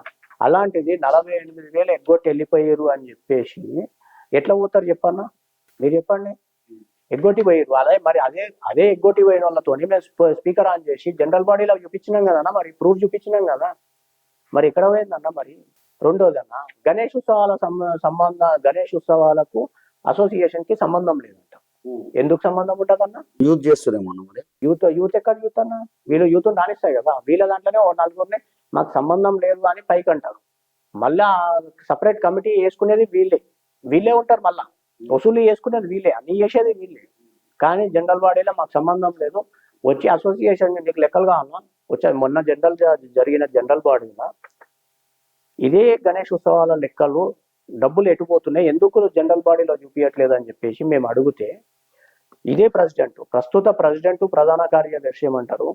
అలాంటిది 48,000 ఎగ్గొట్టి వెళ్ళిపోయారు అని చెప్పేసి ఎట్లా పోతారు చెప్పన్నా? మీరు చెప్పండి. ఎగ్గొట్టి పోయారు, అదే మరి అదే ఎగ్గొట్టి పోయిన వాళ్ళతో మేము స్పీకర్ ఆన్ చేసి జనరల్ బాడీలో చూపించినాం కదన్నా, మరి ప్రూఫ్ చూపించినాం కదా, మరి ఎక్కడ పోయిందన్నా? మరి రెండోదన్న, గణేష్ ఉత్సవాల గణేష్ ఉత్సవాలకు అసోసియేషన్ కి సంబంధం లేదంట. ఎందుకు సంబంధం ఉంటుందన్న? యూజ్ చేస్తారేమో మరి. యూత్ ఎక్కడ యూత్ అన్న? వీళ్ళు యూత్ రాణిస్తాయి కదా, వీళ్ళ దాంట్లోనే ఓ నలుగురిని మాకు సంబంధం లేదు అని పైకి అంటారు. మళ్ళా సపరేట్ కమిటీ వేసుకునేది వీళ్ళే ఉంటారు, మళ్ళా వసూలు చేసుకునేది వీళ్ళే, అన్ని చేసేది వీళ్ళే. కానీ జనరల్ బాడీలో మాకు సంబంధం లేదు, వచ్చి అసోసియేషన్ నీకు లెక్కలు కావాలా, వచ్చా మొన్న జరిగిన జనరల్ బాడీలో ఇదే గణేష్ ఉత్సవాల లెక్కలు డబ్బులు ఎటుపోతున్నాయి, ఎందుకు జనరల్ బాడీలో చూపించట్లేదు అని చెప్పేసి మేము అడిగితే, ఇదే ప్రస్తుత ప్రెసిడెంట్ ప్రధాన కార్యదర్శి ఏమంటారు,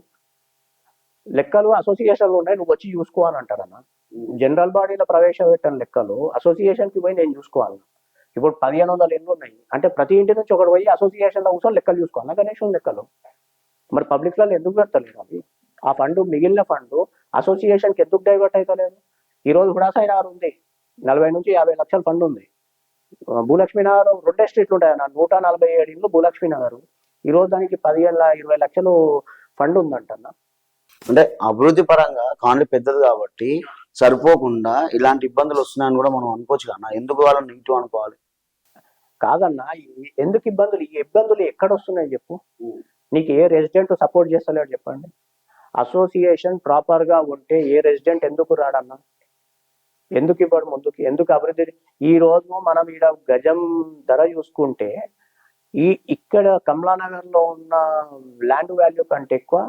లెక్కలు అసోసియేషన్లు ఉన్నాయి, నువ్వు వచ్చి చూసుకో అని అంటారన్న. జనరల్ బాడీలో ప్రవేశపెట్టిన లెక్కలు అసోసియేషన్ కి పోయి నేను చూసుకోవాలి. ఇప్పుడు 1500 ఇళ్ళు ఉన్నాయి అంటే ప్రతి ఇంటి నుంచి ఒకటి పోయి అసోసియేషన్ లో కూర్చొని లెక్కలు చూసుకోవాలి గణేష్ లెక్కలు. మరి పబ్లిక్ లలో ఎందుకు పెడతలేదు అవి? ఆ ఫండ్, మిగిలిన ఫండ్ అసోసియేషన్ కి ఎందుకు డైవర్ట్ అవుతలేదు? ఈ రోజు హుడాసాయి నగర్ ఉంది, 40 నుంచి 50 లక్షల ఫండ్ ఉంది. భూలక్ష్మి నగర్ 2 స్ట్రీట్లు ఉంటాయి అన్న, 147 ఇళ్ళు భూలక్ష్మి నగర్. ఈ రోజు దానికి 15-20 లక్షలు ఫండ్ ఉందంటన్న. అంటే అభివృద్ధి పరంగా కాలనీ పెద్దది కాబట్టి సరిపోకుండా ఇలాంటి ఇబ్బందులు వస్తున్నాయని కూడా మనం అనుకోవచ్చు కన్నా. ఎందుకు వాళ్ళని నెగిటివ్ అనుకోవాలి? కాదన్నా, ఎందుకు ఇబ్బందులు? ఈ ఇబ్బందులు ఎక్కడ వస్తున్నాయి చెప్పు? నీకు ఏ రెసిడెంట్ సపోర్ట్ చేస్తలేడు చెప్పండి? అసోసియేషన్ ప్రాపర్ గా ఉంటే ఏ రెసిడెంట్ ఎందుకు రాడన్నా? ఎందుకు ఇవ్వడు ముందుకి? ఎందుకు అభివృద్ధి? ఈ రోజు మనం ఈడ గజం ధర చూసుకుంటే ఇక్కడ కమలానగర్ లో ఉన్న ల్యాండ్ వాల్యూ కంటే ఎక్కువ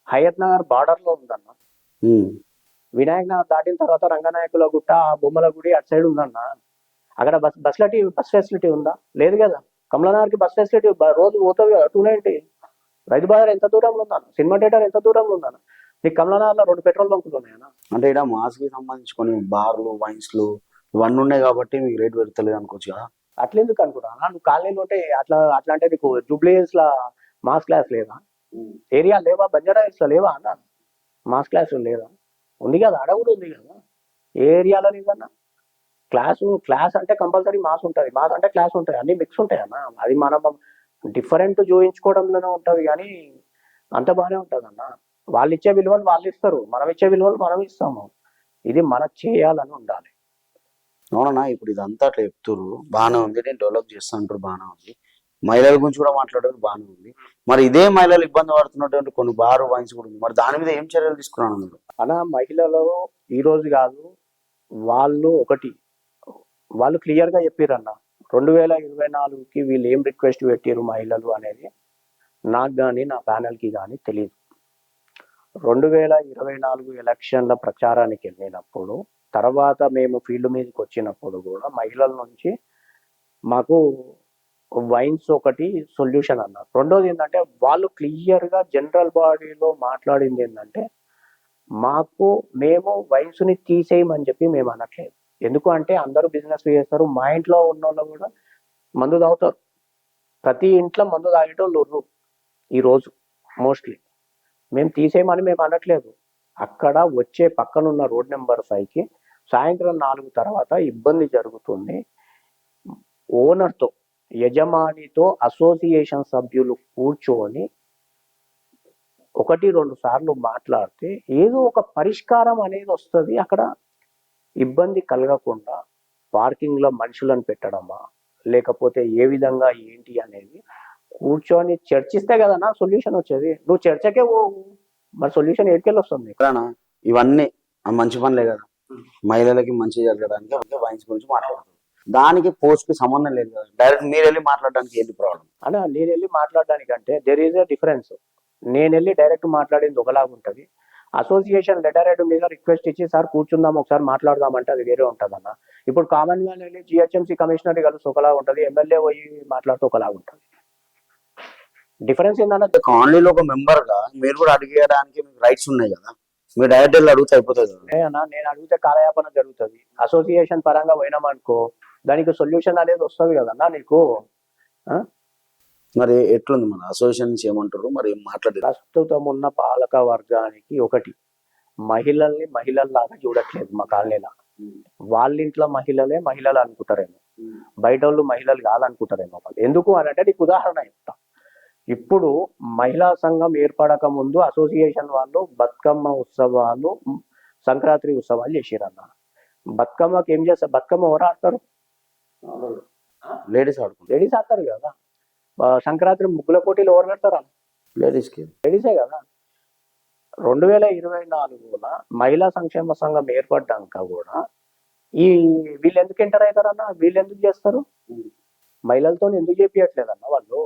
హయత్ నగర్ బార్డర్ లో ఉందన్న. వినాయక్ నగర్ దాటిన తర్వాత రంగనాయకుల గుట్ట, ఆ బొమ్మల గుడి అటు సైడ్ ఉందన్న. అక్కడ బస్ ఫెసిలిటీ ఉందా? లేదు కదా. కమలానగర్ కి బస్ ఫెసిలిటీ రోజు పోతుంది కదా, 290. రైతు బజార్ ఎంత దూరంలో ఉందన్న? సినిమా థియేటర్ ఎంత దూరంలో ఉందన్న? నీకు కమలానగర్ లో 2 పెట్రోల్ బంకులు ఉన్నాయన్న. అంటే ఇక్కడ మాస్ కి సంబంధించి కొన్ని బార్లు, వైన్స్లు ఇవన్నీ ఉన్నాయి కాబట్టి మీకు రేట్ పెడతలేదు అనుకోవచ్చు కదా. అట్లెందుకు అనుకుంటా? నువ్వు కాలనీలో ఉంటే అట్లా అంటే నీకు జూబ్లీహిల్స్ లా మాస్ క్లాస్ లేదా? ఏరియా లేవా? బంజారా హిల్స్ లో లేవా అన్న మాస్ క్లాస్? లేదా? ఉంది కదా, ఆడ కూడా ఉంది కదా. ఏ ఏరియాలో లేదన్నా? క్లాస్ అంటే కంపల్సరీ మాస్ ఉంటుంది, మాస్ అంటే క్లాస్ ఉంటుంది, అన్ని మిక్స్ ఉంటాయి అన్న. అది మనం డిఫరెంట్ చూపించుకోవడంలోనే ఉంటది కానీ అంత బాగానే ఉంటది అన్న. వాళ్ళు ఇచ్చే విలువలు వాళ్ళు ఇస్తారు, మనం ఇచ్చే విలువలు మనం ఇస్తాము. ఇది మనకు చేయాలని ఉండాలి. అవునన్నా, ఇప్పుడు ఇదంతా అట్లా చెప్తున్నారు, బాగానే ఉంది, నేను డెవలప్ చేస్తా అంటారు, బాగానే ఉంది, మహిళల గురించి కూడా మాట్లాడడం బాగానే ఉంది. మరి ఇదే మహిళలు ఇబ్బంది పడుతున్నటువంటి కొన్ని బార్, వైన్స్ కూడా ఉంది, మరి దాని మీద ఏం చర్యలు తీసుకున్నాను మీరు? అన్న, మహిళలు ఈ రోజు కాదు, వాళ్ళు క్లియర్ గా చెప్పారన్న. 2024కి వీళ్ళు ఏం రిక్వెస్ట్ పెట్టారు మహిళలు అనేది నాకు కానీ నా ప్యానెల్ కి కానీ తెలియదు. 2024 ఎలక్షన్ల ప్రచారానికి వెళ్ళినప్పుడు, తర్వాత మేము ఫీల్డ్ మీదకి వచ్చినప్పుడు కూడా మహిళల నుంచి మాకు వైన్స్ ఒకటి సొల్యూషన్ అన్నారు. రెండోది ఏంటంటే, వాళ్ళు క్లియర్ గా జనరల్ బాడీలో మాట్లాడింది ఏంటంటే, మేము వైన్స్ ని తీసేయమని చెప్పి మేము అనట్లేదు. ఎందుకు అంటే అందరూ బిజినెస్ చేస్తారు, మా ఇంట్లో ఉన్న వాళ్ళు కూడా మందు తాగుతారు, ప్రతి ఇంట్లో మందు తాగేటోళ్ళు ఈ రోజు మోస్ట్లీ. మేము తీసేయమని మేము అనట్లేదు. అక్కడ వచ్చే పక్కనున్న రోడ్ నెంబర్ 5కి సాయంత్రం 4 తర్వాత ఇబ్బంది జరుగుతుంది. ఓనర్తో, యజమానితో అసోసియేషన్ సభ్యులు కూర్చొని 1-2 సార్లు మాట్లాడితే ఏదో ఒక పరిష్కారం అనేది వస్తుంది. అక్కడ ఇబ్బంది కలగకుండా పార్కింగ్లో మనుషులను పెట్టడమా, లేకపోతే ఏ విధంగా ఏంటి అనేది కూర్చొని చర్చిస్తే కదన్నా సొల్యూషన్ వచ్చేది. నువ్వు చర్చకే పోవు, మరి సొల్యూషన్ ఎక్కడికెళ్ళి వస్తుంది? ఎక్కడనా ఇవన్నీ మంచి పనులే కదా, మహిళలకి మంచి జరగడానికి వైన్స్ గురించి మాట్లాడుతుంది. దానికి పోస్ట్ కి సంబంధం లేదు కదా, డైరెక్ట్ మీరు వెళ్ళి మాట్లాడడానికి ఏంటి ప్రాబ్లం? అన్నా నేను వెళ్ళి మాట్లాడడానికంటే దెర్ ఈజ్ ఎ డిఫరెన్స్. నేను వెళ్ళి డైరెక్ట్ మాట్లాడింది ఒకలాగా ఉంటుంది. అసోసియేషన్ లెటర్ హెడ్ మీద రిక్వెస్ట్ ఇచ్చి సార్ కూర్చుందాం ఒకసారి మాట్లాడదామంటే అది వేరే ఉంటుంది అన్న. ఇప్పుడు కామన్ మ్యాన్ వెళ్ళి జిహెచ్ఎంసీ కమిషనర్ కలిసి ఒకలాగా ఉంటుంది, ఎమ్మెల్యే పోయి మాట్లాడుతూ ఒకలాగా ఉంటుంది. డిఫరెన్స్ ఏంటంటే కాలనీలో ఒక మెంబర్ గా మీరు కూడా అడిగేయడానికి మీకు రైట్స్ ఉన్నాయి కదా, మీరు డైరెక్ట్ వెళ్ళి అడిగితే అయిపోతుంది కదా. అన్న నేను అడిగితే కాలయాపన జరుగుతుంది. అసోసియేషన్ పరంగా పోయినామనుకో దానికి సొల్యూషన్ అనేది వస్తుంది కదన్నా నీకు. మరి ఎట్లుంది మన అసోసియేషన్ నుంచి ఏమంటారు మరి మాట్లాడారు? ప్రస్తుతం ఉన్న పాలక వర్గానికి ఒకటి, మహిళల్ని మహిళల్లాగా చూడట్లేదు మా కాలనీలో. వాళ్ళ ఇంట్లో మహిళలే మహిళలు అనుకుంటారేమో, బయట వాళ్ళు మహిళలు కాదనుకుంటారేమో. ఎందుకు అని అంటే నీకు ఉదాహరణ చెప్తా. ఇప్పుడు మహిళా సంఘం ఏర్పడక ముందు అసోసియేషన్ వాళ్ళు బతుకమ్మ ఉత్సవాలు, సంక్రాంతి ఉత్సవాలు చేసిరన్న. బతుకమ్మకి ఏం చేస్తారు? బతుకమ్మ ఎవరు ఆడతారు? లేడీస్ ఆడుకుంటారు. లేడీస్ ఆడతారు కదా. సంక్రాంతి ముగ్గుల పోటీలు ఎవరు పెడతారా? లేడీస్కి లేడీసే కదా. 2024 మహిళా సంక్షేమ సంఘం ఏర్పడ్డాక కూడా ఈ వీళ్ళు ఎందుకు ఎంటర్ అవుతారన్న? వీళ్ళు ఎందుకు చేస్తారు? మహిళలతో ఎందుకు చేపియట్లేదన్న వాళ్ళు?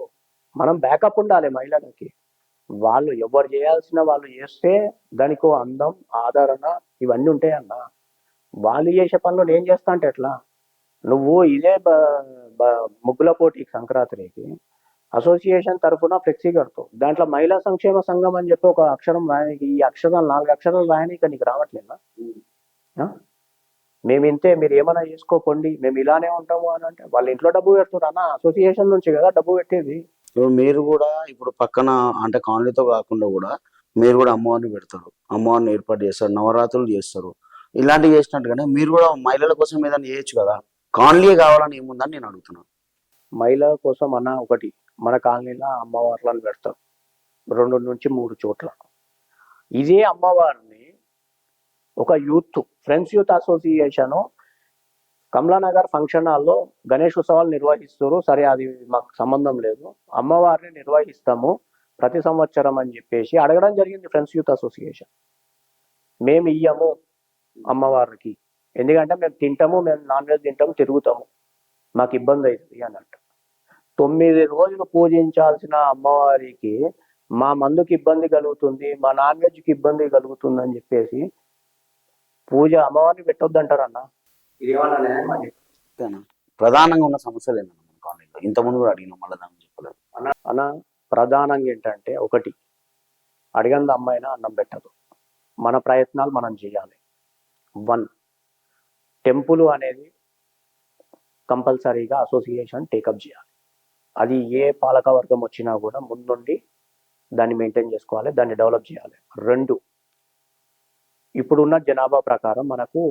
మనం బ్యాకప్ ఉండాలి మహిళలకి. వాళ్ళు ఎవరు చేయాల్సిన వాళ్ళు చేస్తే దానికో అందం, ఆదరణ ఇవన్నీ ఉంటాయన్న. వాళ్ళు చేసే పనులు నేను చేస్తా అంటే ఎట్లా? నువ్వు ఇదే ముగ్గుల పోటీకి సంక్రాంతికి అసోసియేషన్ తరఫున ఫ్లెక్సీ కడతావు, దాంట్లో మహిళా సంక్షేమ సంఘం అని చెప్పి ఒక అక్షరం రాయనికి, ఈ అక్షరాలు 4 అక్షరాలు రాయనికి నీకు రావట్లేదా? మేము ఇంతే, మీరు ఏమైనా చేసుకోకండి, మేము ఇలానే ఉంటాము అని అంటే వాళ్ళ ఇంట్లో డబ్బు పెడుతున్నారు అన్న. అసోసియేషన్ నుంచి కదా డబ్బు పెట్టేది. మీరు కూడా ఇప్పుడు పక్కన అంటే కాలనీతో కాకుండా కూడా మీరు కూడా అమ్మవారిని పెడతారు, అమ్మవారిని ఏర్పాటు చేస్తారు, నవరాత్రులు చేస్తారు. ఇలాంటివి చేసినట్టుగానే మీరు కూడా మహిళల కోసం ఏదైనా చేయొచ్చు కదా. కాలనీ కావాలని ఏముందని నేను అడుగుతున్నాను. మహిళల కోసం అన్న ఒకటి, మన కాలనీలో అమ్మవార్లను పెడతారు 2 నుంచి 3 చోట్ల. ఇదే అమ్మవారిని ఒక youth, friends youth association Kamalanagar function హాల్లో గణేష్ ఉత్సవాలు నిర్వహిస్తారు. సరే అది మాకు సంబంధం లేదు, అమ్మవారిని నిర్వహిస్తాము ప్రతి సంవత్సరం అని చెప్పేసి అడగడం జరిగింది ఫ్రెండ్స్ యూత్ అసోసియేషన్. మేము ఇయ్యము అమ్మవారికి, ఎందుకంటే మేము తింటాము, మేము నాన్ వెజ్ తింటాము, తిరుగుతాము, మాకు ఇబ్బంది అవుతుంది అన్నట్టు. 9 రోజులు పూజించాల్సిన అమ్మవారికి మా మందుకి ఇబ్బంది కలుగుతుంది, మా నాన్ వెజ్కి ఇబ్బంది కలుగుతుంది అని చెప్పేసి పూజ అమ్మవారిని పెట్టొద్దంటారన్న. ఇది ఏమన్నా ప్రధానంగా ఉన్న సమస్యలు ఏంటన్నా మన కాలనీలో? ఇంతకుముందు కూడా అడిగినాం, మళ్ళీ దాన్ని చెప్పలేదు అన్న. ప్రధానంగా ఏంటంటే ఒకటి, అడిగంది అమ్మాయినా అన్నం పెట్టదు. మన ప్రయత్నాలు మనం చేయాలి. 1, టెంపుల్ అనేది కంపల్సరీగా అసోసియేషన్ టేకప్ చేయాలి. అది ఏ పాలక వర్గం వచ్చినా కూడా ముందుండి దాన్ని మెయింటైన్ చేసుకోవాలి, దాన్ని డెవలప్ చేయాలి. 2, ఇప్పుడున్న జనాభా ప్రకారం మనకు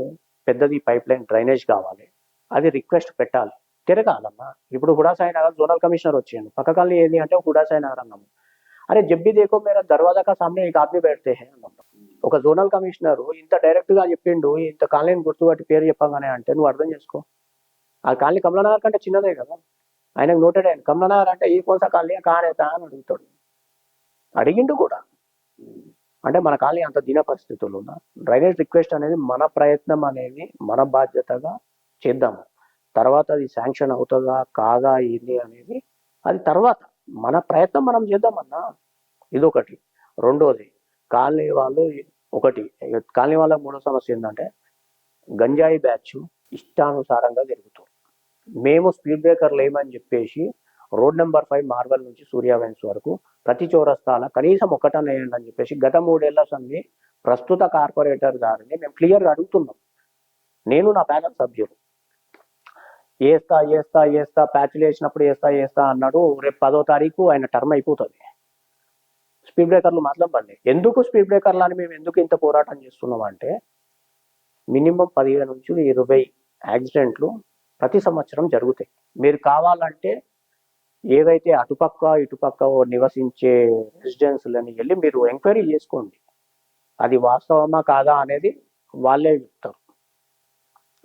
పెద్దది పైప్ లైన్ డ్రైనేజ్ కావాలి, అది రిక్వెస్ట్ పెట్టాలి, తిరగాలన్నా. ఇప్పుడు హుడా సాయి నగర్ జోనల్ కమిషనర్ వచ్చాను, పక్క కాలనీ ఏది అంటే హుడా సాయి నగర్ అన్నాము. అరే జబ్బి దేకో మేరా దర్వాజా కా సామ్నే एक आदमी बैठते हैं అన్నాం. ఒక జోనల్ కమిషనర్ ఇంత డైరెక్ట్ గా చెప్పిండు, ఇంత కాలనీని గుర్తుపట్టి పేరు చెప్పగానే అంటే నువ్వు అర్థం చేసుకో. ఆ కాలనీ కమలానగర్ కంటే చిన్నదే కదా. ఆయనకు నోటెడ్ అయ్యాను, కమలానగర్ అంటే ఈ కోసా కాలనీ కానేతా అని అడుగుతాడు. అడిగిండు కూడా. అంటే మన కాలనీ అంత దీన పరిస్థితుల్లో ఉన్న డ్రైనేజ్ రిక్వెస్ట్ అనేది మన ప్రయత్నం అనేది మన బాధ్యతగా చేద్దాము. తర్వాత అది శాంక్షన్ అవుతుందా కాదా ఏంది అనేది అది తర్వాత మన ప్రయత్నం మనం చేద్దామన్నా. ఇదొకటి. 2వది, కాలనీ వాళ్ళు ఒకటి, కాలనీ వాళ్ళ 3వ సమస్య ఏంటంటే గంజాయి బ్యాచ్ ఇష్టానుసారంగా జరుగుతుంది. మేము స్పీడ్ బ్రేకర్లు ఏమని చెప్పేసి రోడ్ నెంబర్ 5 మార్వల్ నుంచి సూర్య వైన్స్ వరకు ప్రతి చౌరస్తాల కనీసం ఒకటనే వేయండి అని చెప్పేసి గత 3 ఏళ్ల సంది ప్రస్తుత కార్పొరేటర్ గారిని మేము క్లియర్గా అడుగుతున్నాం. నేను నా ప్యానల్ సభ్యులు వేస్తా వేస్తా వేస్తా ప్యాచ్లు వేసినప్పుడు వేస్తా అన్నాడు. రేపు 10వ తారీఖు ఆయన టర్మ్ అయిపోతుంది. స్పీడ్ బ్రేకర్లు మాట్లాడండి. ఎందుకు స్పీడ్ బ్రేకర్లు అని మేము ఎందుకు ఇంత పోరాటం చేస్తున్నాం అంటే మినిమం 15 నుంచి 20 యాక్సిడెంట్లు ప్రతి సంవత్సరం జరుగుతాయి. మీరు కావాలంటే ఏవైతే అటుపక్క ఇటుపక్క నివసించే రెసిడెన్స్లని వెళ్ళి మీరు ఎంక్వైరీ చేసుకోండి, అది వాస్తవమా కాదా అనేది వాళ్ళే చెప్తారు.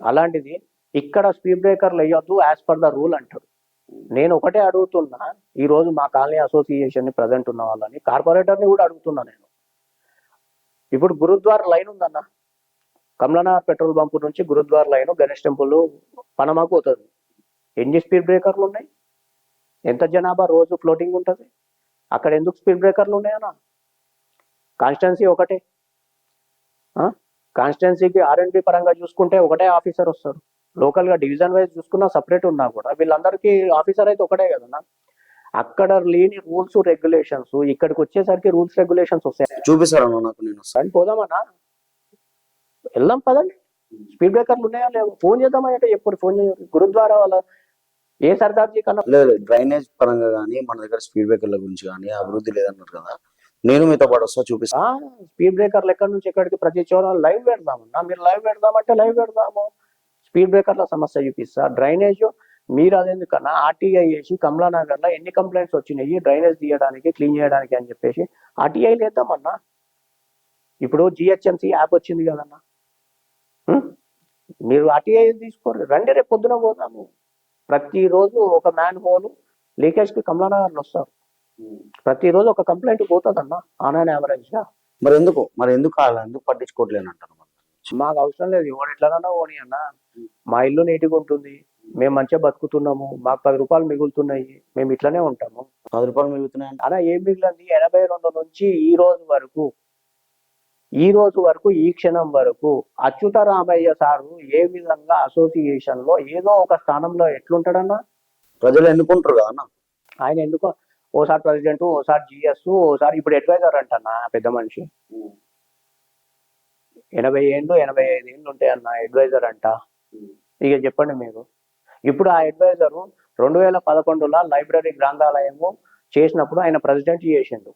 అలాంటిది ఇక్కడ స్పీడ్ బ్రేకర్లు వేయొద్దు యాజ్ పర్ ద రూల్ అంటారు. నేను ఒకటే అడుగుతున్నా, ఈ రోజు మా కాలనీ అసోసియేషన్ ప్రజెంట్ ఉన్న వాళ్ళని, కార్పొరేటర్ని కూడా అడుగుతున్నా నేను. ఇప్పుడు గురుద్వార్ లైన్ ఉందన్న, కమలానగర్ పెట్రోల్ బంప్ నుంచి గురుద్వార్ లైన్ గణేష్ టెంపుల్ పనమాకు పోతుంది. ఎన్ని స్పీడ్ బ్రేకర్లు ఉన్నాయి? ఎంత జనాభా రోజు ఫ్లోటింగ్ ఉంటుంది? అక్కడ ఎందుకు స్పీడ్ బ్రేకర్లు ఉన్నాయన్నా? కాన్స్టిట్యున్సీ ఒకటే, కాన్స్టిట్యున్సీకి ఆర్ఎండ్బి పరంగా చూసుకుంటే ఒకటే ఆఫీసర్ వస్తారు. లోకల్గా డివిజన్ వైజ్ చూసుకున్నా సపరేట్ ఉన్నా కూడా వీళ్ళందరికీ ఆఫీసర్ అయితే ఒకటే కదన్నా. అక్కడ లేని రూల్స్ రెగ్యులేషన్స్ ఇక్కడికి వచ్చేసరికి రూల్స్ రెగ్యులేషన్స్ వస్తాయి. చూపిస్తారా నాకు? నేను కానీ పోదామన్నా, వెళ్దాం పదండి. స్పీడ్ బ్రేకర్లు ఉన్నాయా లేవు ఫోన్ చేద్దామా అంటే ఎప్పుడు ఫోన్ చేయరు. గురుద్వారా వాళ్ళ ఏ సర్దార్జీ కన్నా లేదు, డ్రైనేజ్ పరంగా కానీ మన దగ్గర స్పీడ్ బ్రేకర్ల గురించి కానీ అభివృద్ధి లేదన్నారు కదా, నేను మీతో పాటు వస్తా, చూపిస్తా. స్పీడ్ బ్రేకర్లు ఎక్కడి నుంచి ఎక్కడికి ప్రతి చోట లైవ్ పెడదామన్నా. మీరు లైవ్ పెడదామంటే లైవ్ పెడదాము. స్పీడ్ బ్రేకర్ల సమస్య చూపిస్తా. డ్రైనేజ్ మీరు అదెందుకన్నా ఆర్టీఐ చేసి కమలానగర్ లో ఎన్ని కంప్లైంట్స్ వచ్చినాయి డ్రైనేజ్ తీయడానికి క్లీన్ చేయడానికి అని చెప్పేసి ఆర్టీఐ లేద్దామన్నా. ఇప్పుడు జిహెచ్ఎంసీ యాప్ వచ్చింది కదన్నా, మీరు ఆర్టీఐ తీసుకోరు, రండి రేపు పొద్దున పోదాము. ప్రతిరోజు ఒక మ్యాన్ హోల్ లీకేజ్ కి కమలానగర్లో వస్తారు. ప్రతిరోజు ఒక కంప్లైంట్ పోతుందన్నా ఆన్ అండ్ యావరేజ్ గా. మరి ఎందుకు అలా ఎందుకు పట్టించుకోవట్లేను అంటాను. మాకు అవసరం లేదు, ఎవరు ఎట్లనన్నా పోనీ అన్న. మా ఇల్లు నీట్గా ఉంటుంది, మేము మంచిగా బతుకుతున్నాము, మాకు 10 రూపాయలు మిగులుతున్నాయి, మేము ఇట్లనే ఉంటాము. 10 రూపాయలు మిగులుతున్నాయి అలా ఏం మిగిలింది? 82 నుంచి ఈ రోజు వరకు ఈ క్షణం వరకు అచ్యుతరామయ్య సారు ఏ విధంగా అసోసియేషన్ లో ఏదో ఒక స్థానంలో ఎట్లుంటాడన్నా? ప్రజలు ఎన్నుకుంటారు కదా అన్న. ఆయన ఎందుకో ఓసారి ప్రెసిడెంట్, ఓసారి జిఎస్, ఓసారి ఇప్పుడు అడ్వైజర్ అంటన్నా. పెద్ద మనిషి 80 ఏళ్ళు 85 ఏళ్ళు ఉంటాయన్న అడ్వైజర్ అంట. ఇక చెప్పండి మీరు. ఇప్పుడు ఆ అడ్వైజరు 2011లో లైబ్రరీ గ్రంథాలయము చేసినప్పుడు ఆయన ప్రెసిడెంట్ చేసిండు.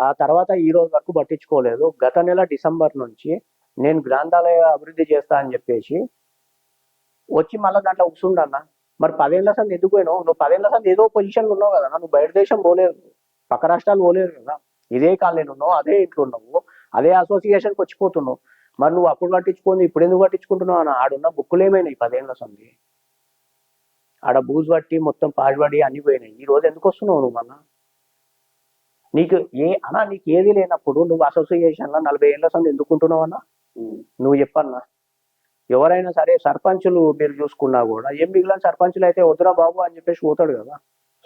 ఆ తర్వాత ఈ రోజు వరకు పట్టించుకోలేదు. గత నెల డిసెంబర్ నుంచి నేను గ్రంథాలయ అభివృద్ధి చేస్తా అని చెప్పేసి వచ్చి మళ్ళీ దాంట్లో కూర్చుండన్నా. మరి 10 ఏళ్ల సంది ఎందుకు పోయినావు? నువ్వు 10 ఏళ్ల సంది ఏదో పొజిషన్లో ఉన్నావు కదా, నువ్వు బయట దేశం పోలేదు, పక్క రాష్ట్రాలు పోలేదు కదా, ఇదే కాలనీలో ఉన్నావు, అదే ఇంట్లో ఉన్నావు, అదే అసోసియేషన్కి వచ్చిపోతున్నావు. మరి నువ్వు అప్పుడు పట్టించుకుంది ఇప్పుడు ఎందుకు పట్టించుకుంటున్నావు అన్న? ఆడున్న బుక్కులు ఏమైనాయి 10 ఏళ్ల సంది? ఆడ బూజు పట్టి మొత్తం పాడుపడి అన్ని పోయినాయి. ఈ రోజు ఎందుకు వస్తున్నావు నువ్వు అన్న? నీకు ఏది లేనప్పుడు నువ్వు అసోసియేషన్లో 40 ఏళ్ల సంది ఎందుకుంటున్నావు అన్న? నువ్వు చెప్పన్నా. ఎవరైనా సరే సర్పంచులు మీరు చూసుకున్నా కూడా ఏం మిగిలిన సర్పంచులు అయితే వద్దురా బాబు అని చెప్పేసి పోతాడు కదా,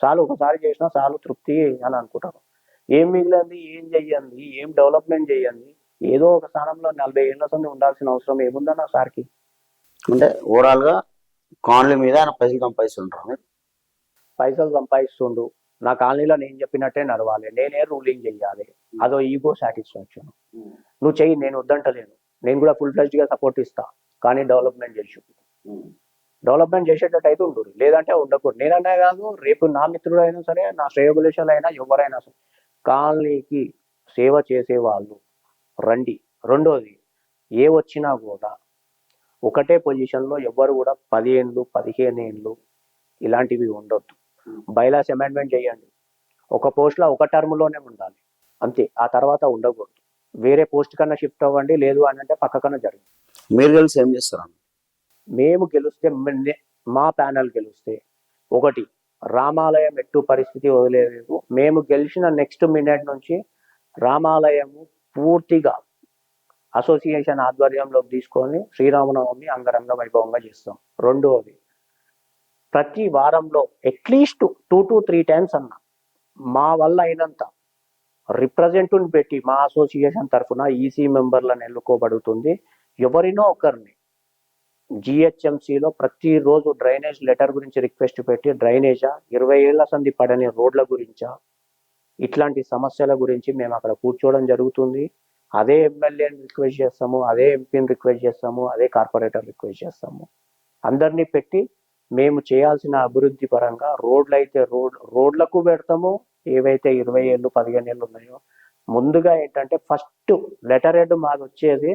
చాలు ఒకసారి చేసినా చాలు తృప్తి అని అనుకుంటారు. ఏం మిగిలింది, ఏం చెయ్యండి, ఏం డెవలప్మెంట్ చేయండి, ఏదో ఒక స్థానంలో 40 ఏళ్ల సంది ఉండాల్సిన అవసరం ఏముందన్న సార్కి? అంటే ఓవరాల్ గా కాలనీ మీద ఆయన పైసలు సంపాదిస్తుంటారు. పైసలు సంపాదిస్తుండు, నా కాలనీలో నేను చెప్పినట్టే నడవాలి, నేనే రూలింగ్ చెయ్యాలి, అదో ఈగో సాటిస్ఫాక్షన్. నువ్వు చెయ్యి, నేను వద్దంటలేను, నేను కూడా ఫుల్ ఫ్లెడ్జ్డ్ గా సపోర్ట్ ఇస్తా. కానీ డెవలప్మెంట్ చేసేటట్టు అయితే ఉంటుంది, లేదంటే ఉండకూడదు. నేనన్నా కాదు, రేపు నా మిత్రుడు అయినా సరే, నా శ్రేయోభిలాషులు అయినా ఎవరైనా సరే కాలనీకి సేవ చేసే వాళ్ళు రండి. రెండోది, ఏ వచ్చినా కూడా ఒకటే పొజిషన్లో ఎవ్వరు కూడా 10 ఏళ్ళు 15 ఏళ్ళు ఇలాంటివి ఉండొద్దు. బైలాస్ అమెండ్మెంట్ చేయండి. ఒక పోస్ట్లో ఒక టర్మ్లోనే ఉండాలి అంతే, ఆ తర్వాత ఉండకూడదు. వేరే పోస్ట్ కన్నా షిఫ్ట్ అవ్వండి, లేదు అని అంటే పక్క కన్నా జరగదు. మీరు కలిసి ఏం చేస్తారు? మేము గెలిస్తే, మా ప్యానల్ గెలిస్తే, ఒకటి, రామాలయం ఎట్టు పరిస్థితి వదిలేదు. మేము గెలిచిన నెక్స్ట్ మినిట్ నుంచి రామాలయము పూర్తిగా అసోసియేషన్ ఆధ్వర్యంలోకి తీసుకొని శ్రీరామనవమి అంగరంగ వైభవంగా చేస్తాం. రెండవది, ప్రతి వారంలో అట్లీస్ట్ 2 to 3 times అన్న మా వల్ల అయినంత రిప్రజెంట్ని పెట్టి మా అసోసియేషన్ తరఫున ఈసీ మెంబర్లను ఎన్నుకోబడుతుంది. ఎవరినో ఒకరిని జిహెచ్ఎంసీలో ప్రతిరోజు డ్రైనేజ్ లెటర్ గురించి రిక్వెస్ట్ పెట్టి, డ్రైనేజా, 20 ఏళ్ల సంది పడని రోడ్ల గురించా, ఇట్లాంటి సమస్యల గురించి మేము అక్కడ కూర్చోవడం జరుగుతుంది. అదే ఎమ్మెల్యేని రిక్వెస్ట్ చేస్తాము, అదే ఎంపీని రిక్వెస్ట్ చేస్తాము, అదే కార్పొరేటర్ రిక్వెస్ట్ చేస్తాము. అందరినీ పెట్టి మేము చేయాల్సిన అభివృద్ధి పరంగా రోడ్లు అయితే రోడ్లకు పెడతాము. ఏవైతే 20 ఏళ్ళు 15 ఏళ్ళు ఉన్నాయో, ముందుగా ఏంటంటే ఫస్ట్ లెటర్ హెడ్ మాది వచ్చేది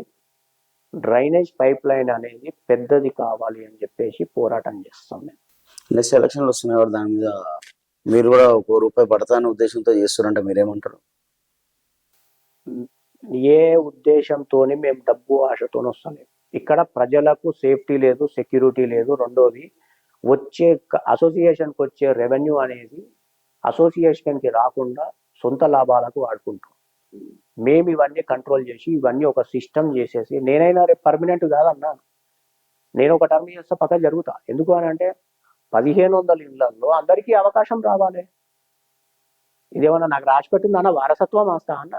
డ్రైనేజ్ పైప్ లైన్ అనేది పెద్దది కావాలి అని చెప్పేసి పోరాటం చేస్తాం మేము. నెక్స్ట్ ఎలక్షన్లు వస్తున్నాయి, దాని మీద మీరు కూడా ఒక రూపాయి పడతానే ఉద్దేశంతో చేస్తున్నారంటే మీరేమంటారు? ఏ ఉద్దేశంతోని మేము డబ్బు ఆశతో వస్తలేము. ఇక్కడ ప్రజలకు సేఫ్టీ లేదు, సెక్యూరిటీ లేదు. రెండోది వచ్చే అసోసియేషన్కి వచ్చే రెవెన్యూ అనేది అసోసియేషన్కి రాకుండా సొంత లాభాలకు వాడుకుంటాం. మేము ఇవన్నీ కంట్రోల్ చేసి ఇవన్నీ ఒక సిస్టమ్ చేసేసి, నేనైనా రేపు పర్మనెంట్ కాదన్నా, నేను ఒక టర్మ్ చేస్తే పక్కన జరుగుతా. ఎందుకు అని అంటే 1500 ఇళ్లలో అందరికీ అవకాశం రావాలి. ఇదేమన్నా నాకు రాసి పెట్టింది అన్న వారసత్వం వస్తా అన్న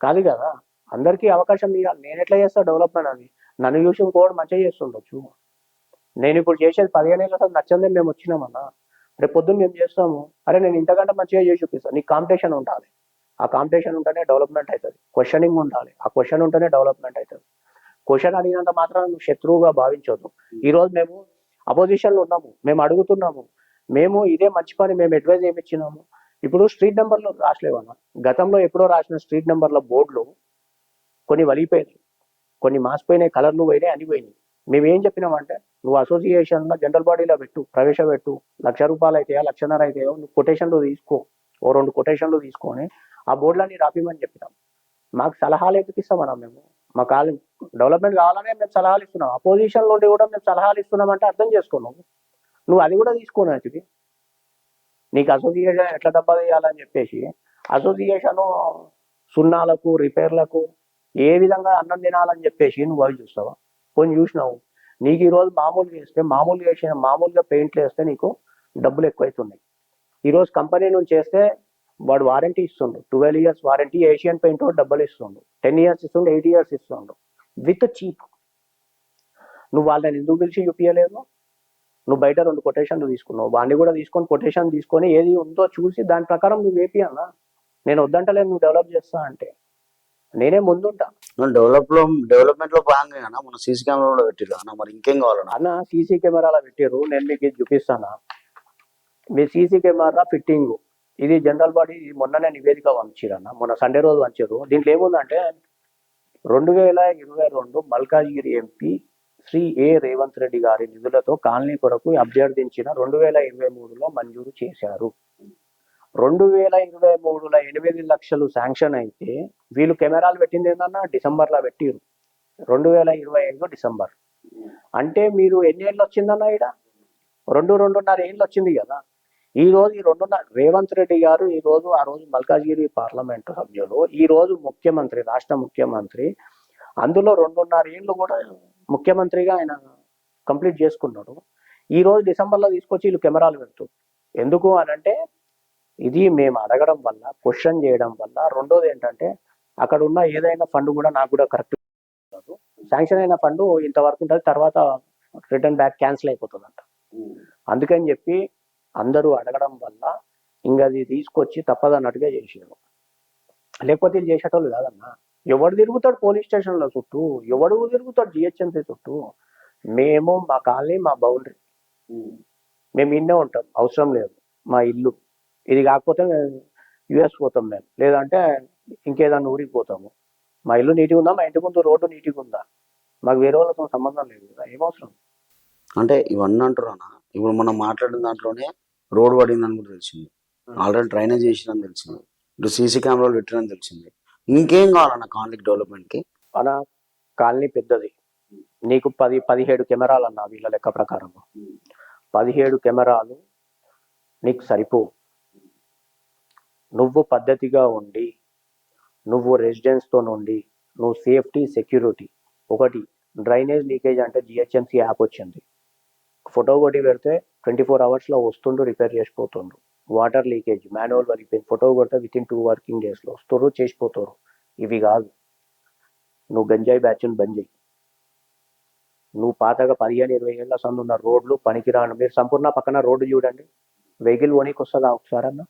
కాదు కదా. అందరికీ అవకాశం ఇవ్వాలి. నేను ఎట్లా చేస్తా డెవలప్మెంట్ అది? నన్ను చూసి ఇంకోటి మంచిగా చేస్తుండొచ్చు. నేను ఇప్పుడు చేసేది 15 ఏళ్ళ అసలు నచ్చందే మేము వచ్చినామన్నా. రేపు పొద్దున్న మేము చేస్తాము, అరే నేను ఇంతకంటే మంచిగా చేసి చూపిస్తాను. నీకు కాంపిటీషన్ ఉండాలి. ఆ కాంపిటీషన్ ఉంటేనే డెవలప్మెంట్ అవుతుంది. క్వశ్చనింగ్ ఉండాలి. ఆ క్వశ్చన్ ఉంటేనే డెవలప్మెంట్ అవుతుంది. క్వశ్చన్ అడిగినంత మాత్రం నువ్వు శత్రువుగా భావించవద్దు. ఈరోజు మేము అపోజిషన్లో ఉన్నాము, మేము అడుగుతున్నాము, మేము ఇదే మంచి పని మేము అడ్వైజ్ ఏమి ఇచ్చినాము. ఇప్పుడు స్ట్రీట్ నెంబర్లు రాసలేవన్నా. గతంలో ఎప్పుడో రాసిన స్ట్రీట్ నెంబర్ల బోర్డులు కొన్ని వలిగిపోయినాయి, కొన్ని మాసిపోయినాయి, కలర్లు పోయినాయి, అన్ని పోయినాయి. మేము ఏం చెప్పినామంటే నువ్వు అసోసియేషన్లో జనరల్ బాడీలో ప్రవేశపెట్టు. ₹1,00,000 అయితే 1,50,000 అయితే నువ్వు కొటేషన్లు తీసుకో, ఓ 2 కొటేషన్లు తీసుకొని ఆ బోర్డులన్నీ రాపిమని చెప్పినాం. మాకు సలహాలు ఎందుకు ఇస్తామన్నా? మేము మా కాలం డెవలప్మెంట్ కావాలనే మేము సలహాలు ఇస్తున్నాం. అపోజిషన్ నుండి కూడా మేము సలహాలు ఇస్తున్నామంటే అర్థం చేసుకోను. నువ్వు అది కూడా తీసుకోనచ్చుది. నీకు అసోసియేషన్ ఎట్లా డబ్బా తీయాలని చెప్పేసి అసోసియేషన్ సున్నాలకు రిపేర్లకు ఏ విధంగా అన్నం తినాలని చెప్పేసి నువ్వు అవి చూస్తావా? కొన్ని చూసినావు. నీకు ఈరోజు మామూలుగా పెయింట్లు వేస్తే నీకు డబ్బులు ఎక్కువైతున్నాయి. ఈరోజు కంపెనీ నుంచి వేస్తే వాడు వారంటీ ఇస్తుండు, 12 years వారంటీ. ఏషియన్ పెయింట్ డబ్బులు ఇస్తుండు, 10 years ఇస్తుండు, 8 years ఇస్తుండు విత్ చీప్. నువ్వు వాళ్ళని ఎందుకు పిలిచి చూపించలేదు? నువ్వు బయట 2 కొటేషన్లు తీసుకున్నావు, వాడిని కూడా తీసుకొని కొటేషన్ తీసుకొని ఏది ఉందో చూసి దాని ప్రకారం నువ్వు వేపి అన్నా. నేను వద్దంటలేదు నువ్వు డెవలప్ చేస్తా అంటే, నేనే ముందుంటా. డెవలప్మెంట్ లో భాగంగా మన సీసీ కెమెరా కూడా పెట్టిరు అన్న, మరి ఇంకేం కావాలన్నా? అన్న సీసీ కెమెరాల పెట్టారు, నేను మీకు ఇది చూపిస్తానా. మీ సీసీ కెమెరా ఫిట్టింగ్ ఇది జనరల్ బాడీ మొన్ననే నివేదిక వంచిరన్న, మొన్న సండే రోజు వంచారు. దీంట్లో ఏముందంటే 2022 మల్కాజ్గిరి ఎంపీ శ్రీ ఏ రేవంత్ రెడ్డి గారి నిధులతో కాలనీ కొరకు అభ్యర్థించిన 2023లో మంజూరు చేశారు. 2023లో 8 లక్షలు శాంక్షన్ అయితే వీళ్ళు కెమెరాలు పెట్టింది ఏంటన్నా డిసెంబర్లో పెట్టిరు, 2025 డిసెంబర్. అంటే మీరు ఎన్ని ఏళ్ళు వచ్చిందన్న? ఇక్కడ 2.5 ఏళ్ళు వచ్చింది కదా. ఈ రోజు ఈ 2.5 రేవంత్ రెడ్డి గారు ఈ రోజు ఆ రోజు మల్కాజ్గిరి పార్లమెంటు సభ్యులు, ఈ రోజు ముఖ్యమంత్రి, రాష్ట్ర ముఖ్యమంత్రి, అందులో 2.5 ఏళ్ళు కూడా ముఖ్యమంత్రిగా ఆయన కంప్లీట్ చేసుకున్నాడు. ఈ రోజు డిసెంబర్లో తీసుకొచ్చి వీళ్ళు కెమెరాలు పెడుతుంది. ఎందుకు అని అంటే ఇది మేము అడగడం వల్ల, క్వశ్చన్ చేయడం వల్ల. రెండోది ఏంటంటే అక్కడ ఉన్న ఏదైనా ఫండ్ కూడా నాకు కూడా కరెక్ట్ కాదు. శాంక్షన్ అయిన ఫండ్ ఇంతవరకు ఉంటుంది, తర్వాత రిటర్న్ బ్యాక్ క్యాన్సిల్ అయిపోతుందంట. అందుకని చెప్పి అందరూ అడగడం వల్ల ఇంకా అది తీసుకొచ్చి తప్పదన్నట్టుగా చేసారు. లేకపోతే ఇది చేసేటోళ్ళు కాదన్నా. ఎవడు తిరుగుతాడు పోలీస్ స్టేషన్ల చుట్టూ, ఎవడు తిరుగుతాడు జిహెచ్ఎంసీ చుట్టూ? మేము మా కాలనీ, మా బౌండరీ, మేము ఇన్నే ఉంటాం, అవసరం లేదు. మా ఇల్లు ఇది కాకపోతే యుఎస్ పోతాం మేము, లేదంటే ఇంకేదన్నా ఊరికి పోతాము. మా ఇల్లు నీట్గా ఉందా, మా ఇంటి ముందు రోడ్డు నీట్గా ఉందా, మాకు వేరే వాళ్ళతో సంబంధం లేదు కదా, ఏమవసరం. అంటే ఇవన్నీ అంటారు అన్న. ఇప్పుడు మనం మాట్లాడిన దాంట్లోనే రోడ్ పడిందని కూడా తెలిసింది, ఆల్రెడీ డ్రైనేజ్ చేసినని తెలిసింది, ఇప్పుడు సీసీ కెమెరాలు పెట్టినని తెలిసింది. ఇంకేం కావాలన్న కాలనీకి డెవలప్మెంట్ కి? మన కాలనీ పెద్దది, నీకు 17 కెమెరాలు అన్నా వీళ్ళ లెక్క ప్రకారం. 17 కెమెరాలు నీకు సరిపోవు. నువ్వు పద్ధతిగా ఉండి, నువ్వు రెసిడెన్స్తో నుండి, నువ్వు సేఫ్టీ సెక్యూరిటీ. ఒకటి డ్రైనేజ్ లీకేజ్ అంటే జిహెచ్ఎంసీ యాప్ వచ్చింది, ఫోటో కొట్టి పెడితే 24 hours వస్తుండ్రు, రిపేర్ చేసిపోతుండ్రు. వాటర్ లీకేజ్ మాన్యువల్ వలిపోయింది, ఫోటో కొడితే వితిన్ 2 working days వస్తారు, చేసిపోతారు. ఇవి కాదు, నువ్వు గంజాయి బ్యాచ్ను బంద్ చేయి. నువ్వు పాతగా 15-20 ఏళ్ల సందు ఉన్న రోడ్లు పనికిరాను. మీరు సంపూర్ణ పక్కన రోడ్డు చూడండి, వెహికల్ ఓనికి వస్తుందా ఒకసారి అన్న?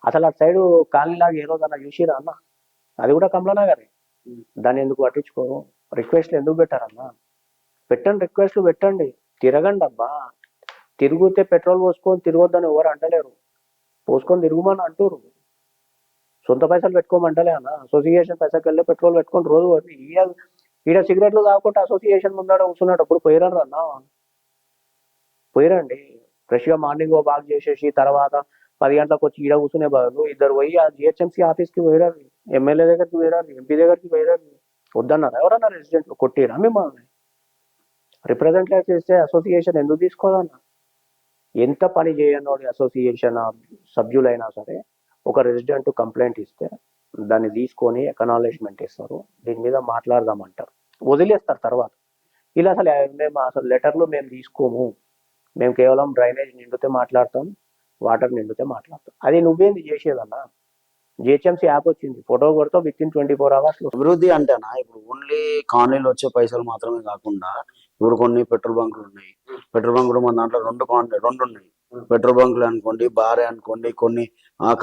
అసలు అటు సైడ్ కాలనీలాగా ఏ రోజన్నా చూసిరా అన్న? అది కూడా కమలానగరే. దాన్ని ఎందుకు పట్టించుకోరు? రిక్వెస్ట్లు ఎందుకు పెట్టారన్నా? పెట్టండి, రిక్వెస్ట్లు పెట్టండి, తిరగండి అబ్బా. తిరిగితే పెట్రోల్ పోసుకొని తిరగొద్దని ఎవరు అంటలేరు, పోసుకొని తిరుగుమని అంటారు. సొంత పైసలు పెట్టుకోమంటలే అన్న, అసోసియేషన్ పైసలకి వెళ్ళి పెట్రోల్ పెట్టుకొని రోజు ఈడ సిగరెట్లు తాగుకుంటే అసోసియేషన్ ముందర కూర్చున్నప్పుడు పోయిరండి అన్న, పోయిరండి. ఫ్రెష్గా మార్నింగ్ బాగా చేసేసి తర్వాత 10 గంటలకు వచ్చి ఈడ కూర్చునే బదులు ఇద్దరు పోయి ఆ జిహెచ్ఎంసీ ఆఫీస్కి పోయిరారు, ఎమ్మెల్యే దగ్గరికి పోయిరారు, ఎంపీ దగ్గరికి పోయిరారు. వద్దన్నారు ఎవరన్నా రెసిడెంట్ కొట్టిరా మిమ్మల్ని? రిప్రజెంటేటివ్ చేస్తే అసోసియేషన్ ఎందుకు తీసుకోదన్నా? ఎంత పని చేయనోడి అసోసియేషన్ సభ్యులైనా సరే ఒక రెసిడెంట్ కంప్లైంట్ ఇస్తే దాన్ని తీసుకొని ఎకనాలెడ్జ్మెంట్ ఇస్తారు, దీని మీద మాట్లాడదామంటారు, వదిలేస్తారు. తర్వాత ఇలా అసలు లెటర్లు మేము తీసుకోము, మేము కేవలం డ్రైనేజ్ నిండితే మాట్లాడతాం, వాటర్ నిండితే మాట్లాడతాం. అది నువ్వేంది చేసేదన్నా? జిహెచ్ఎంసీ యాప్ వచ్చింది, ఫోటో కొడతావు, విత్ ఇన్ 24 hours అభివృద్ధి అంటేనా ఇప్పుడు ఓన్లీ కాలనీలో వచ్చే పైసలు మాత్రమే కాకుండా ఇప్పుడు కొన్ని పెట్రోల్ బంకులు ఉన్నాయి. పెట్రోల్ బంకులు మన దాంట్లో రెండు ఉన్నాయి. పెట్రోల్ బంకులు అనుకోండి, బారే అనుకోండి, కొన్ని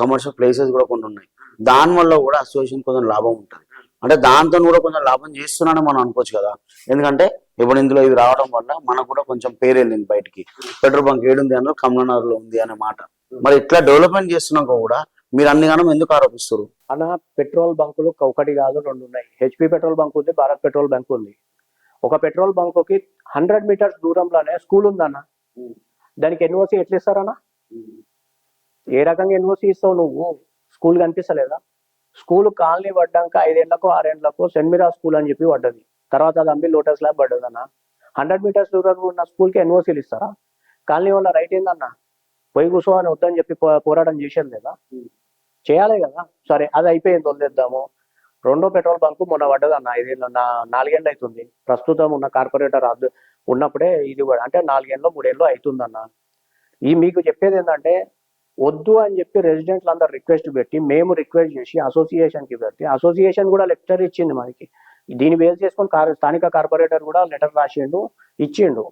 కమర్షియల్ ప్లేసెస్ కూడా కొన్ని ఉన్నాయి. దాని వల్ల కూడా అసోసియేషన్ కొంచెం లాభం ఉంటుంది. అంటే దాంతో కూడా కొంచెం లాభం చేస్తున్నానని మనం అనుకోవచ్చు కదా. ఎందుకంటే ఇప్పుడు ఇందులో ఇది రావడం వల్ల మనకు కూడా కొంచెం పేరు వెళ్ళింది బయటికి. పెట్రోల్ బంక్ ఏడుంది అన్న కమలనగర్ లో ఉంది అనే మాట. మరి ఇట్లా డెవలప్మెంట్ చేస్తున్నాక కూడా మీరు అన్ని గానం ఎందుకు ఆరోపిస్తారు? అన్న పెట్రోల్ బంకులు ఒకటి కాదు, 2 ఉన్నాయి. హెచ్పి పెట్రోల్ బంక్ ఉంది, భారత్ పెట్రోల్ బంక్ ఉంది. ఒక పెట్రోల్ బంకుకి 100 meters దూరంలోనే స్కూల్ ఉందన్న. దానికి ఎన్ఓసి ఎట్లా ఇస్తారన్నా? ఏ రకంగా ఎన్ఓసి ఇస్తావు నువ్వు? స్కూల్ కనిపిస్తలేదా? స్కూల్ కాలనీ పడ్డాక 5 ఏళ్లకో 6 ఏళ్లకో సెంట్ మిరా స్కూల్ అని చెప్పి పడ్డది. తర్వాత అది అమ్మి లోటస్ ల్యాబ్ పడ్డది అన్న. 100 meters దూరంలో ఉన్న స్కూల్కి ఎన్ఓసీలు ఇస్తారా? కాలనీ వల్ల రైట్ ఏందన్నా? పోయి కూర్చో అని వద్దని చెప్పి పోరాటం చేసేది లేదా? చేయాలి కదా. సరే అది అయిపోయింది, వదిలేద్దాము. రెండో పెట్రోల్ బంకు మొన్న పడ్డది అన్న. 4 ఏళ్ళు అవుతుంది. ప్రస్తుతం ఉన్న కార్పొరేటర్ ఉన్నప్పుడే ఇది కూడా అంటే 4 ఏళ్ళు 3 ఏళ్ళు అవుతుందన్న. మీకు చెప్పేది ఏంటంటే వద్దు అని చెప్పి రెసిడెంట్లు అందరు రిక్వెస్ట్ పెట్టి మేము రిక్వెస్ట్ చేసి అసోసియేషన్కి పెడితే అసోసియేషన్ కూడా లెటర్ ఇచ్చింది మనకి. దీన్ని బేస్ చేసుకొని స్థానిక కార్పొరేటర్ కూడా లెటర్ రాసిండు, ఇచ్చిండు.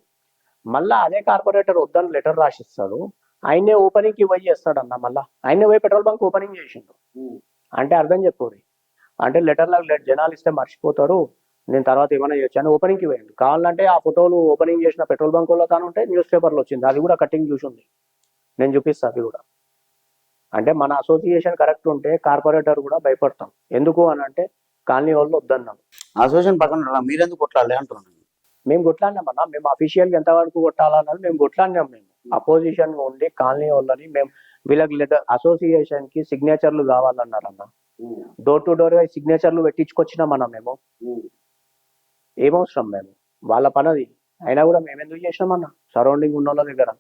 మళ్ళా అదే కార్పొరేటర్ వద్దని లెటర్ రాసిస్తాడు, ఆయనే ఓపెనింగ్కి పోయి చేస్తాడన్న. మళ్ళీ ఆయనే పోయి పెట్రోల్ బంక్ ఓపెనింగ్ చేసిండు. అంటే అర్థం చెప్పుకోరు. అంటే లెటర్లకు జనాలు ఇస్తే మర్చిపోతారు, నేను తర్వాత ఏమైనా చేయొచ్చు అని ఓపెనింగ్కి పోయిండు. కావాలంటే ఆ ఫోటోలు ఓపెనింగ్ చేసిన పెట్రోల్ బంకుల్లో తాను ఉంటే న్యూస్ పేపర్లో వచ్చింది, అది కూడా కటింగ్ చూసి ఉంది, నేను చూపిస్తాను అది కూడా. అంటే మన అసోసియేషన్ కరెక్ట్ ఉంటే కార్పొరేటర్ కూడా భయపడతాం. ఎందుకు అని అంటే కాలనీ వాళ్ళు వద్దన్నాం. అసోసియేషన్ పక్కన మీరెందుకు కొట్లాడలే అంటున్నాను. మేము కొట్లాడినామన్నా, మేము అఫీషియల్గా ఎంతవరకు కొట్టాలన్నది మేము కొట్లాడినాం. మేము అపోజిషన్ ఉండి కాలనీ వాళ్ళని మేము వీళ్ళకి లెటర్ అసోసియేషన్కి సిగ్నేచర్లు కావాలన్నారన్న. డోర్ టు డోర్ సిగ్నేచర్లు పెట్టించుకొచ్చినామన్నా. మేము ఏమవసరం, మేము వాళ్ళ పనది అయినా కూడా మేము ఎందుకు చేసినామన్నా? సరౌండింగ్ ఉన్న వాళ్ళ దగ్గర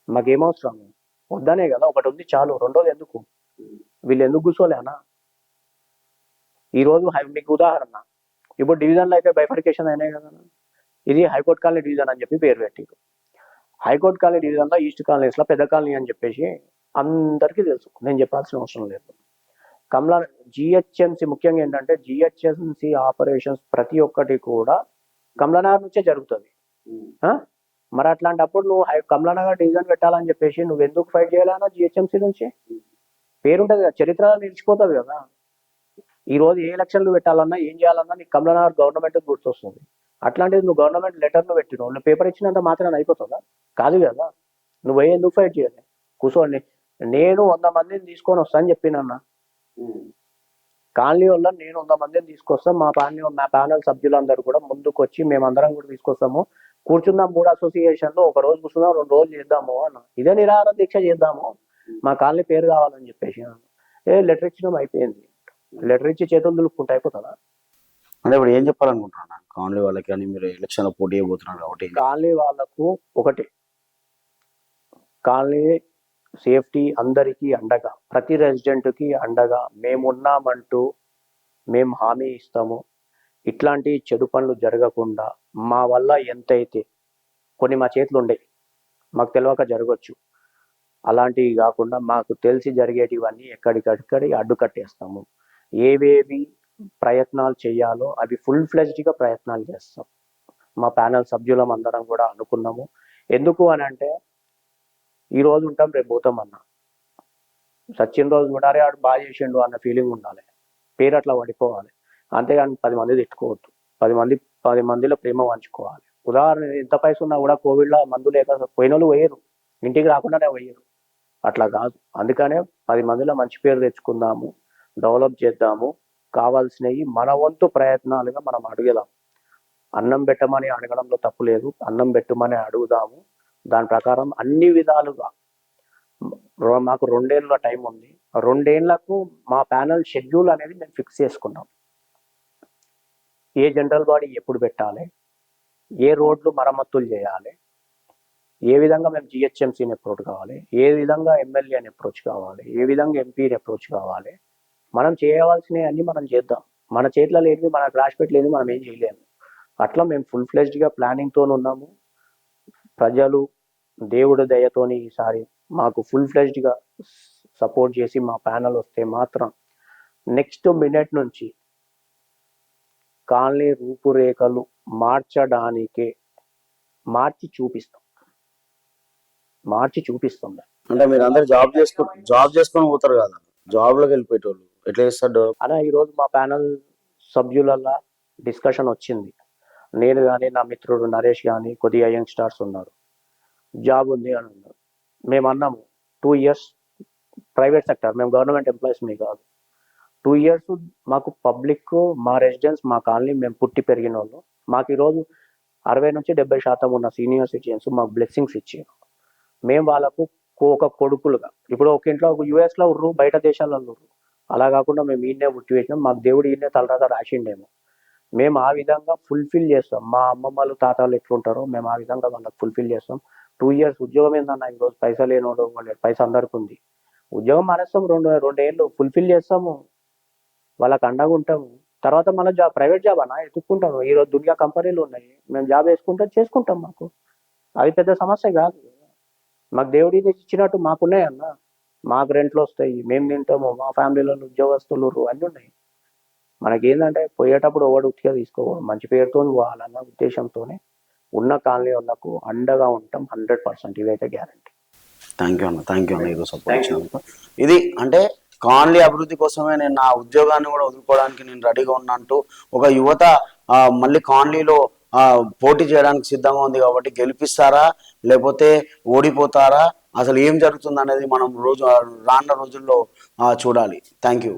మాకేమవసరం? వద్దనే కదా, ఒకటి ఉంది చాలు, రెండోది ఎందుకు? వీళ్ళు ఎందుకు కూర్చోలే అన్న? ఈరోజు మీకు ఉదాహరణ, ఇప్పుడు డివిజన్లో అయితే బైఫర్కేషన్ అయినాయి కదా. ఇది హైకోర్టు కాలనీ డివిజన్ అని చెప్పి పేరు పెట్టారు. హైకోర్టు కాలనీ డివిజన్లో ఈస్ట్ కాలనీస్లో పెద్ద కాలనీ అని చెప్పేసి అందరికీ తెలుసు, నేను చెప్పాల్సిన అవసరం లేదు. జిహెచ్ఎంసి ముఖ్యంగా ఏంటంటే జిహెచ్ఎంసి ఆపరేషన్స్ ప్రతి ఒక్కటి కూడా కమలానగర్ నుంచే జరుగుతుంది. మరి అట్లాంటప్పుడు నువ్వు కమలానగర్ డివిజన్ పెట్టాలని చెప్పేసి నువ్వు ఎందుకు ఫైట్ చేయాలన్నా? జిహెచ్ఎంసీ నుంచి పేరుంటది కదా, చరిత్ర నిలిచిపోతుంది కదా. ఈ రోజు ఏ ఎలక్షన్లు పెట్టాలన్నా ఏం చేయాలన్నా నీకు కమలానగర్ గవర్నమెంట్ గుర్తొస్తుంది. అట్లాంటిది నువ్వు గవర్నమెంట్ లెటర్లు పెట్టినావు, నువ్వు పేపర్ ఇచ్చినంత మాత్రం అయిపోతుందా? కాదు కదా. నువ్వు ఎందుకు ఫైట్ చేయాలి? కూర్చోండి, నేను 100 మందిని తీసుకొని వస్తా అని చెప్పినన్నా. కాలనీ వల్ల నేను 100 మందిని తీసుకొస్తాం, మా ప్యానల్ సభ్యులందరూ కూడా ముందుకు వచ్చి మేమందరం కూడా తీసుకొస్తాము, కూర్చుందాం 3 అసోసియేషన్లో, ఒక రోజు కూర్చుందాం, 2 రోజులు చేద్దాము అన్న. ఇదే నిరాహార దీక్ష చేద్దాము, మా కాలనీ పేరు కావాలని చెప్పేసి. లెటర్ ఇచ్చినాం, అయిపోయింది. లెటర్ ఇచ్చి చేతులు దులుపుకుంటే అయిపోతుందా? అంటే ఇప్పుడు ఏం చెప్పాలనుకుంటున్నా కాలనీ వాళ్ళకి? కానీ మీరు ఎలక్షన్ లో పోటీ అయిపోతున్నారు కాబట్టి కాలనీ వాళ్ళకు ఒకటి, కాలనీ సేఫ్టీ అందరికీ అండగా, ప్రతి రెసిడెంట్కి అండగా మేమున్నామంటూ మేము హామీ ఇస్తాము. ఇట్లాంటి చెడు పనులు జరగకుండా మా వల్ల ఎంతైతే, కొన్ని మా చేతులు ఉండే మాకు తెలియక జరగచ్చు, అలాంటివి కాకుండా మాకు తెలిసి జరిగేటివన్నీ ఎక్కడికక్కడి అడ్డుకట్టేస్తాము. ఏవేవి ప్రయత్నాలు చేయాలో అవి ఫుల్ ఫ్లెజ్డ్గా ప్రయత్నాలు చేస్తాం. మా ప్యానల్ సభ్యులం అందరం కూడా అనుకున్నాము. ఎందుకు అని అంటే ఈరోజు ఉంటాం రేపు పోతాం అన్న. సచిన్ రోజు కూడా అరే ఆడు బాగా చేసిండు అన్న ఫీలింగ్ ఉండాలి, పేరు అట్లా పడిపోవాలి. అంతేగాని 10 మంది తిట్టుకోవద్దు, 10 మందిలో ప్రేమ పంచుకోవాలి. ఉదాహరణ ఎంత పైసా ఉన్నా కూడా కోవిడ్లో మందు లేక పోయిన వాళ్ళు పోయారు, ఇంటికి రాకుండానే పోయారు. అట్లా కాదు, అందుకనే 10 మందిలో మంచి పేరు తెచ్చుకుందాము, డెవలప్ చేద్దాము. కావాల్సినవి మన వంతు ప్రయత్నాలుగా మనం అడుగుదాం. అన్నం పెట్టమని అడగడంలో తప్పు లేదు, అన్నం పెట్టమని అడుగుదాము. దాని ప్రకారం అన్ని విధాలుగా మాకు 2 ఏళ్ళ టైం ఉంది. 2 ఏళ్లకు మా ప్యానెల్ షెడ్యూల్ అనేది మేము ఫిక్స్ చేసుకున్నాం. ఏ జనరల్ బాడీ ఎప్పుడు పెట్టాలి, ఏ రోడ్లు మరమ్మతులు చేయాలి, ఏ విధంగా మేము జిహెచ్ఎంసీని అప్రోచ్ కావాలి, ఏ విధంగా ఎమ్మెల్యేని అప్రోచ్ కావాలి, ఏ విధంగా ఎంపీని అప్రోచ్ కావాలి. మనం చేయవలసినవి అన్ని మనం చేద్దాం. మన చేతిలో లేనివి, మనకు రాసి పెట్టలేనివి మనం ఏం చేయలేము. అట్లా మేము ఫుల్ ఫ్లెజ్డ్గా ప్లానింగ్తో ఉన్నాము. ప్రజలు దేవుడి దయతోని ఈసారి మాకు ఫుల్ ఫ్లెజ్డ్గా సపోర్ట్ చేసి మా ప్యానల్ వస్తే మాత్రం నెక్స్ట్ మినిట్ నుంచి కాలనీ రూపురేఖలు మార్చడానికే మార్చి చూపిస్తాం. అంటే మీరు అందరు జాబ్ చేసుకొని పోతారు కదా, జాబ్లోకి వెళ్ళిపోయేటోళ్ళు ఎట్లా చేస్తారు? అలా ఈరోజు మా ప్యానల్ సభ్యులల్లా డిస్కషన్ వచ్చింది. నేను కానీ, నా మిత్రుడు నరేష్ కానీ, కొద్దిగా యంగ్ స్టార్స్ ఉన్నారు, జాబ్ ఉంది అని ఉన్నారు. మేము అన్నాము 2 years ప్రైవేట్ సెక్టర్, మేము గవర్నమెంట్ ఎంప్లాయీస్ మీ కాదు. 2 years మాకు పబ్లిక్, మా రెసిడెన్స్, మా కాలనీ, మేము పుట్టి పెరిగిన వాళ్ళు, మాకు ఈరోజు 60 నుంచి 70% ఉన్న సీనియర్ సిటిజన్స్ మాకు బ్లెస్సింగ్స్ ఇచ్చారు. మేము వాళ్ళకు ఒక కొడుకులుగా, ఇప్పుడు ఒక ఇంట్లో ఒక యూఎస్లో ఉర్రు, బయట దేశాలలో ఉర్రు, అలా కాకుండా మేము ఈయనే పుట్టి వేసినాం. మాకు దేవుడు ఈయనే తలరాత రాసిండేమో. మేము ఆ విధంగా ఫుల్ఫిల్ చేస్తాం. మా అమ్మమ్మలు తాతలు ఎట్లుంటారో మేము ఆ విధంగా వాళ్ళకి ఫుల్ఫిల్ చేస్తాం. 2 years ఉద్యోగం ఏందన్నా, ఈరోజు పైసా లేనోడు, వాళ్ళ పైసా అందరికి ఉంది, ఉద్యోగం మానేస్తాం, 2 ఏళ్ళు ఫుల్ఫిల్ చేస్తాము, వాళ్ళకి అండగా ఉంటాము. తర్వాత మళ్ళీ జాబ్, ప్రైవేట్ జాబ్ అన్న ఎత్తుక్కుంటాము. ఈరోజు దునియా కంపెనీలు ఉన్నాయి, మేము జాబ్ చేసుకుంటాం. మాకు అది పెద్ద సమస్య కాదు. మాకు దేవుడి ఇచ్చినట్టు మాకున్నాయి అన్న, మాకు రెంట్లు వస్తాయి, మేము తింటాము, మా ఫ్యామిలీలో ఉద్యోగస్తులు అన్నీ ఉన్నాయి. మనకేంటంటే పోయేటప్పుడు ఒకటి ఉత్తిగా తీసుకోవాలి, మంచి పేరుతో పోవాలన్న ఉద్దేశంతోనే ఉన్న కాలనీ వాళ్ళకు అండగా ఉంటాం 100%. ఇదైతే గ్యారంటీ. థ్యాంక్ యూ అన్న, ఇది సపోర్ట్ ఇచ్చినందుకు. ఇది అంటే కాలనీ అభివృద్ధి కోసమే నేను నా ఉద్యోగాన్ని కూడా వదులుకోవడానికి నేను రెడీగా ఉన్నా అంటూ ఒక యువత మళ్ళీ కాలనీలో పోటీ చేయడానికి సిద్ధంగా ఉంది. కాబట్టి గెలిపిస్తారా లేకపోతే ఓడిపోతారా, అసలు ఏం జరుగుతుంది అనేది మనం రానున్న రోజుల్లో చూడాలి. Thank you.